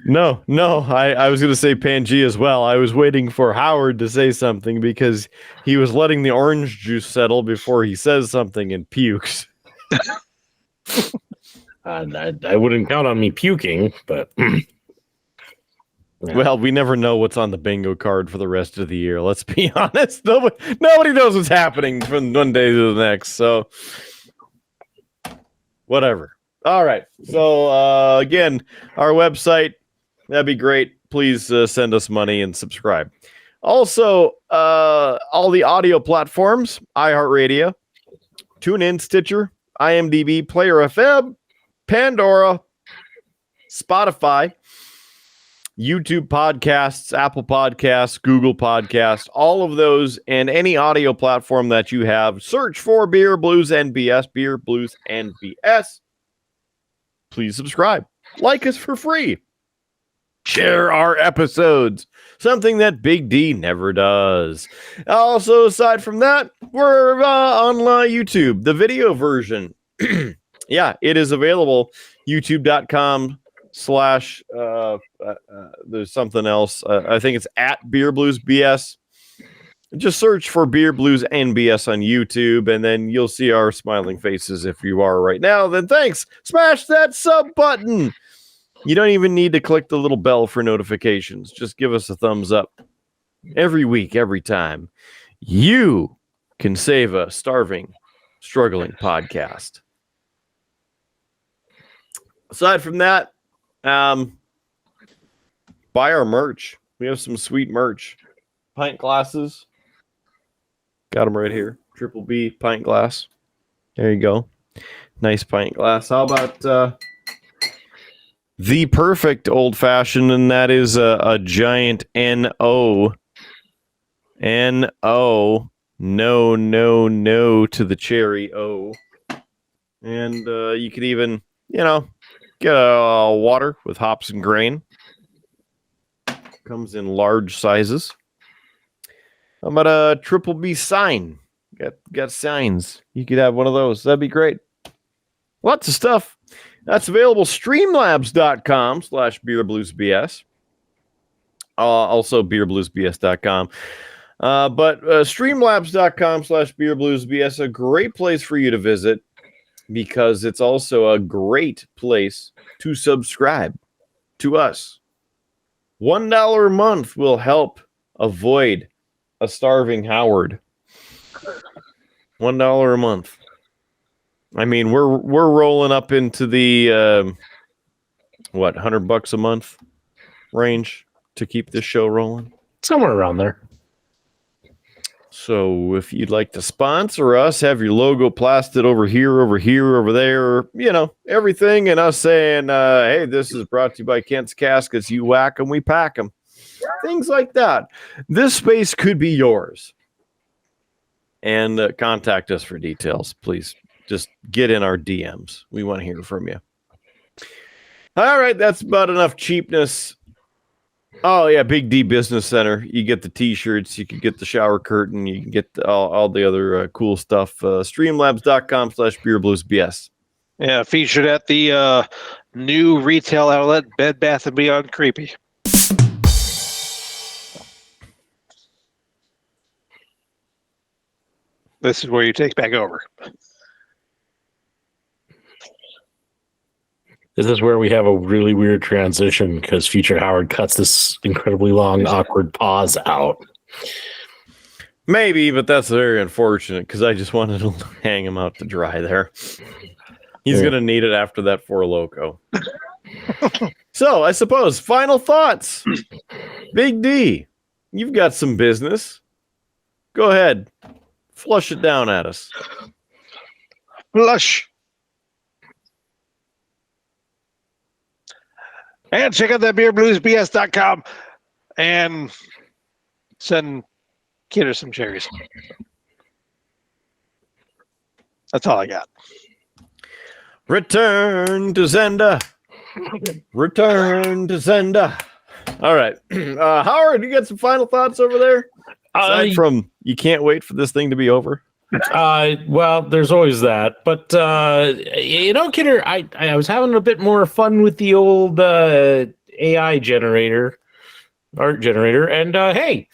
No, I was going to say Pangea as well. I was waiting for Howard to say something because he was letting the orange juice settle before he says something and pukes. I wouldn't count on me puking, but yeah. Well, we never know what's on the bingo card for the rest of the year. Let's be honest. Nobody knows what's happening from one day to the next. So, whatever. All right. So, again, our website, that'd be great. Please send us money and subscribe. Also, all the audio platforms, iHeartRadio, TuneIn, Stitcher, IMDb, Player FM, Pandora, Spotify, YouTube podcasts, Apple Podcasts, Google Podcasts, all of those, and any audio platform that you have. Search for Beer Blues NBS, Beer Blues NBS. Please subscribe. Like us for free. Share our episodes. Something that Big D never does. Also, aside from that, we're on YouTube, the video version. Yeah, it is available. YouTube.com/ there's something else. I think it's at Beer Blues BS. Just search for Beer Blues NBS on YouTube, and then you'll see our smiling faces. If you are right now, then thanks. Smash that sub button. You don't even need to click the little bell for notifications. Just give us a thumbs up. Every week, every time. You can save a starving, struggling podcast. Aside from that, buy our merch. We have some sweet merch. Pint glasses. Got them right here. Triple B pint glass. There you go. Nice pint glass. How about the perfect old fashioned? And that is a giant NO. NO. No to the cherry O. And you could even, get a water with hops and grain. Comes in large sizes. How about a triple B sign? got signs. You could have one of those. That'd be great. Lots of stuff. That's available. Streamlabs.com/beerbluesbs. Also beerbluesbs.com. But streamlabs.com/beerbluesbs, a great place for you to visit because it's also a great place to subscribe to us. $1 a month will help avoid a starving Howard. $1 a month. I mean, we're rolling up into the $100 a month range to keep this show rolling. Somewhere around there. So if you'd like to sponsor us, have your logo plastered over here, over there, everything, and us saying, hey, this is brought to you by Kent's Caskets. You whack them, we pack them. Things like that. This space could be yours. And contact us for details, please. Just get in our DMs. We want to hear from you. All right, that's about enough cheapness. Oh, yeah, Big D Business Center. You get the T-shirts. You can get the shower curtain. You can get all the other cool stuff. Streamlabs.com/beerbluesbs. Yeah, featured at the new retail outlet, Bed Bath & Beyond Creepy. This is where you take back over. This is where we have a really weird transition because Future Howard cuts this incredibly long, awkward pause out. Maybe, but that's very unfortunate because I just wanted to hang him out to dry there. He's going to need it after that Four Loko. So, I suppose, final thoughts. Big D, you've got some business. Go ahead. Flush it down at us. Flush. And check out that beerbluesbs.com and send Kidder some cherries. That's all I got. Return to Zenda. Return to Zenda. All right. Howard, you got some final thoughts over there? Aside from you can't wait for this thing to be over. Well, there's always that. But, Kidder, I was having a bit more fun with the old AI generator, art generator. And, hey,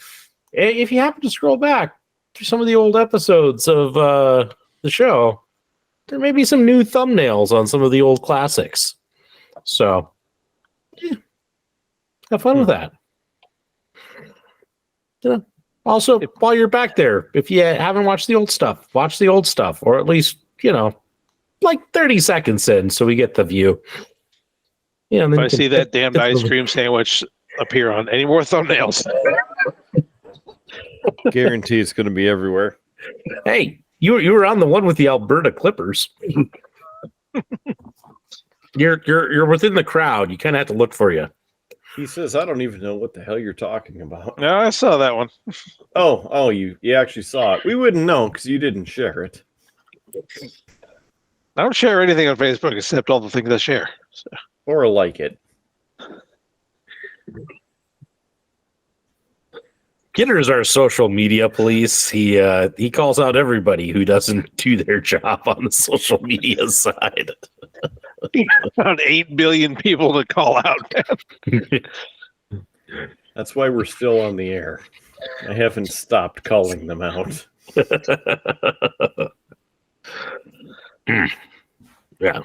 if you happen to scroll back through some of the old episodes of the show, there may be some new thumbnails on some of the old classics. So, yeah, have fun with that. Also, while you're back there, if you haven't watched the old stuff, watch the old stuff, or at least, like 30 seconds in so we get the view. If I see that damned ice cream sandwich appear on any more thumbnails. Guarantee it's going to be everywhere. Hey, you were on the one with the Alberta Clippers. You're within the crowd. You kind of have to look for you. He says, I don't even know what the hell you're talking about. No, I saw that one. Oh, you actually saw it. We wouldn't know because you didn't share it. I don't share anything on Facebook except all the things I share. So. Or like it. Kidder is our social media police. He calls out everybody who doesn't do their job on the social media side. About 8 billion people to call out. That's why we're still on the air. I haven't stopped calling them out. Yeah.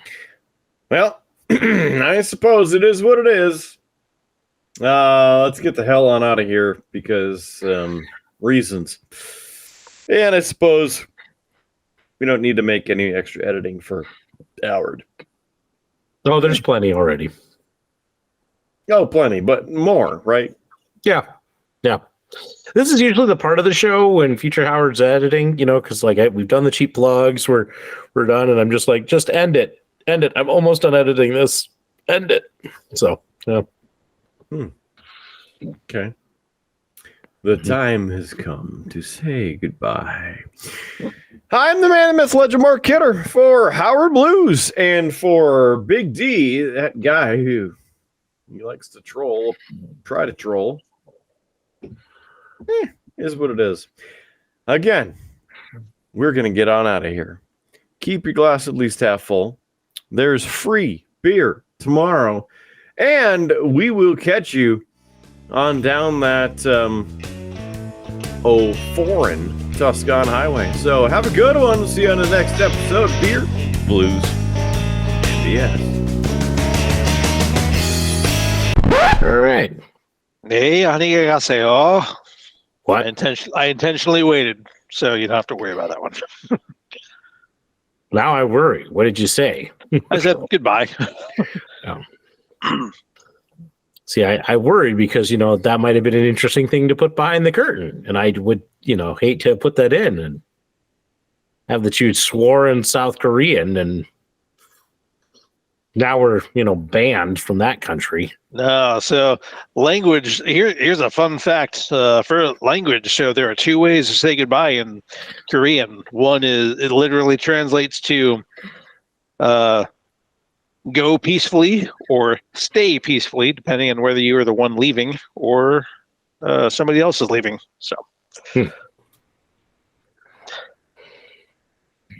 Well, I suppose it is what it is. Let's get the hell on out of here because reasons. And I suppose we don't need to make any extra editing for Howard. Oh, there's plenty already. Oh, plenty, but more, right? Yeah. This is usually the part of the show when Future Howard's editing, because we've done the cheap plugs, we're done, and I'm just like, just end it. I'm almost done editing this. End it. So, yeah. Okay. The time has come to say goodbye. I'm the man, the myth, legend, Mark Kidder for Howard Blues and for Big D, that guy who he likes to troll, try to troll. Is what it is. Again, we're going to get on out of here. Keep your glass at least half full. There's free beer tomorrow. And we will catch you on down that foreign Tuscan highway. So have a good one. We'll see you on the next episode of Beer, Blues, BS. All right. Hey, 안녕하세요. What? I intentionally waited, so you don't have to worry about that one. Now I worry. What did you say? I said goodbye. See, I worried because, that might have been an interesting thing to put behind the curtain. And I would, hate to put that in and have that you swore in South Korean. And now we're, banned from that country. No, so language, here's a fun fact. For language, so there are two ways to say goodbye in Korean. One is, it literally translates to go peacefully or stay peacefully, depending on whether you are the one leaving or somebody else is leaving. So,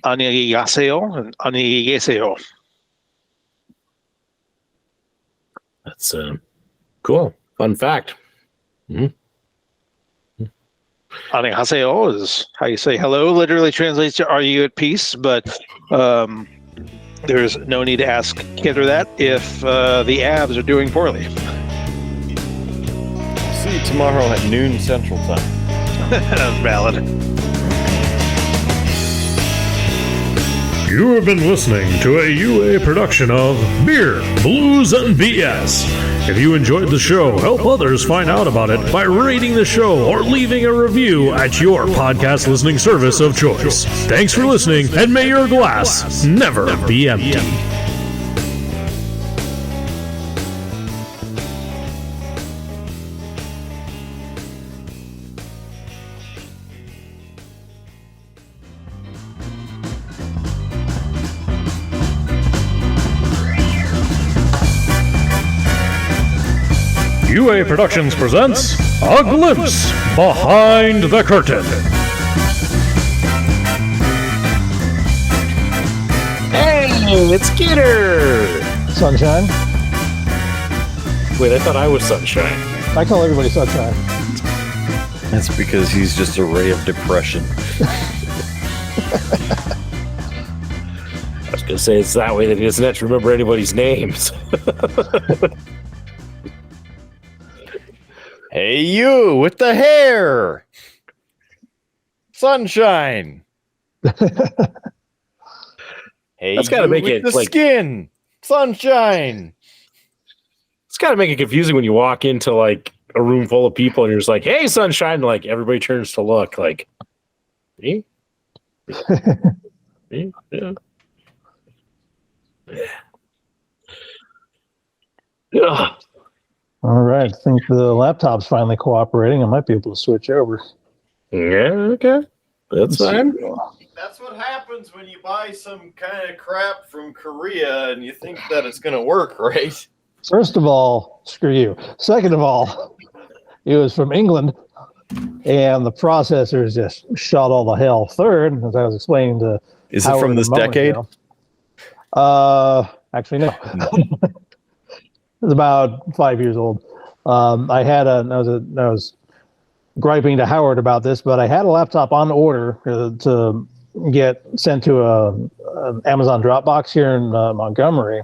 안녕히가세요 and 안녕히계세요. That's cool. Fun fact. 안녕하세요 is how you say hello. Literally translates to "Are you at peace?" But there's no need to ask Kidder that if the abs are doing poorly. See you tomorrow at noon Central Time. Valid. You have been listening to a UA production of Beer, Blues, and BS. If you enjoyed the show, help others find out about it by rating the show or leaving a review at your podcast listening service of choice. Thanks for listening, and may your glass never be empty. UA Productions presents A Glimpse Behind the Curtain. Hey, it's Kidder! Sunshine. Wait, I thought I was Sunshine. I call everybody Sunshine. That's because he's just a ray of depression. I was going to say it's that way that he doesn't have to remember anybody's names. Hey, you with the hair. Sunshine. Hey, That's gotta you make with it, the like- skin. Sunshine. It's got to make it confusing when you walk into like a room full of people and you're just like, "Hey, Sunshine!" And, like everybody turns to look like, me? Me? Yeah. Ugh. All right. I think the laptop's finally cooperating. I might be able to switch over. Yeah, okay. That's fine. That's what happens when you buy some kind of crap from Korea and you think that it's going to work, right? First of all, screw you. Second of all, it was from England, and the processors just shot all the hell. Third, as I was explaining to Is it Howard from a this moment decade? ago. Actually, no. It's about 5 years old. I was griping to Howard about this, but I had a laptop on order to get sent to an Amazon Dropbox here in Montgomery.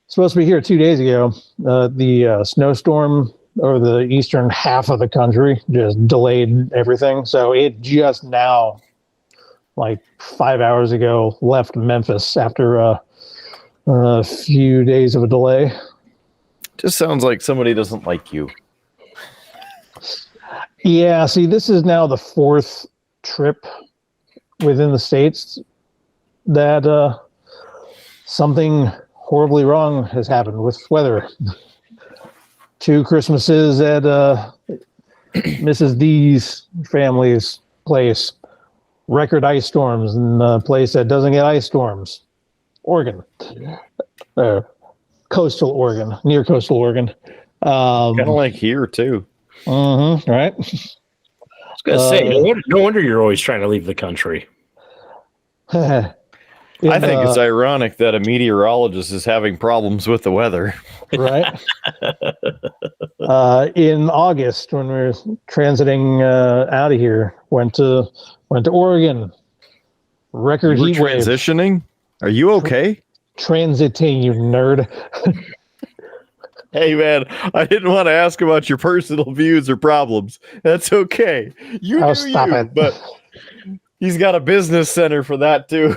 Supposed to be here 2 days ago. The snowstorm over the eastern half of the country just delayed everything. So it just now, like 5 hours ago, left Memphis after a few days of a delay. Just sounds like somebody doesn't like you. Yeah, see, this is now the fourth trip within the States that something horribly wrong has happened with weather. 2 Christmases at Mrs. D's family's place. Record ice storms in a place that doesn't get ice storms. Oregon. Coastal Oregon, near coastal Oregon. Kind of like here, too. Right? I was gonna say, no wonder you're always trying to leave the country. I think it's ironic that a meteorologist is having problems with the weather. right. In August, when we were transiting out of here, went to Oregon. Record You were heat wave. transitioning? Are you okay? Transiting, you nerd. Hey, man, I didn't want to ask about your personal views or problems. That's okay. You Oh, do stop you, it. but he's got a business center for that, too.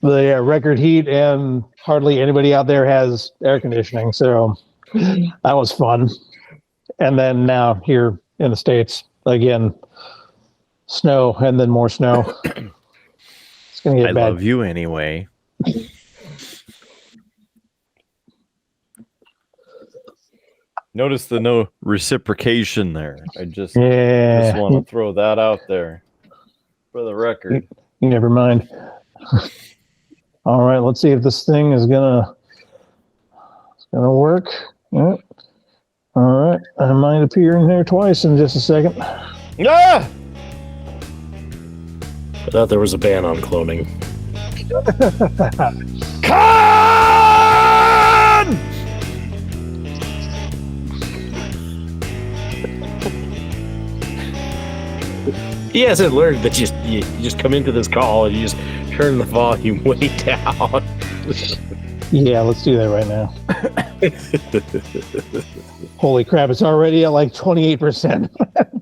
The record heat, and hardly anybody out there has air conditioning, so that was fun. And then now here in the States, again, snow and then more snow. It's gonna get I bad. love you anyway. Notice the no reciprocation there. I just want to throw that out there for the record. Never mind. All right, let's see if this thing is gonna work. Yep. All right, I might appear in here twice in just a second. Ah! I thought there was a ban on cloning. Con! He hasn't learned that you just come into this call and you just turn the volume way down. Yeah, let's do that right now. Holy crap, it's already at like 28%.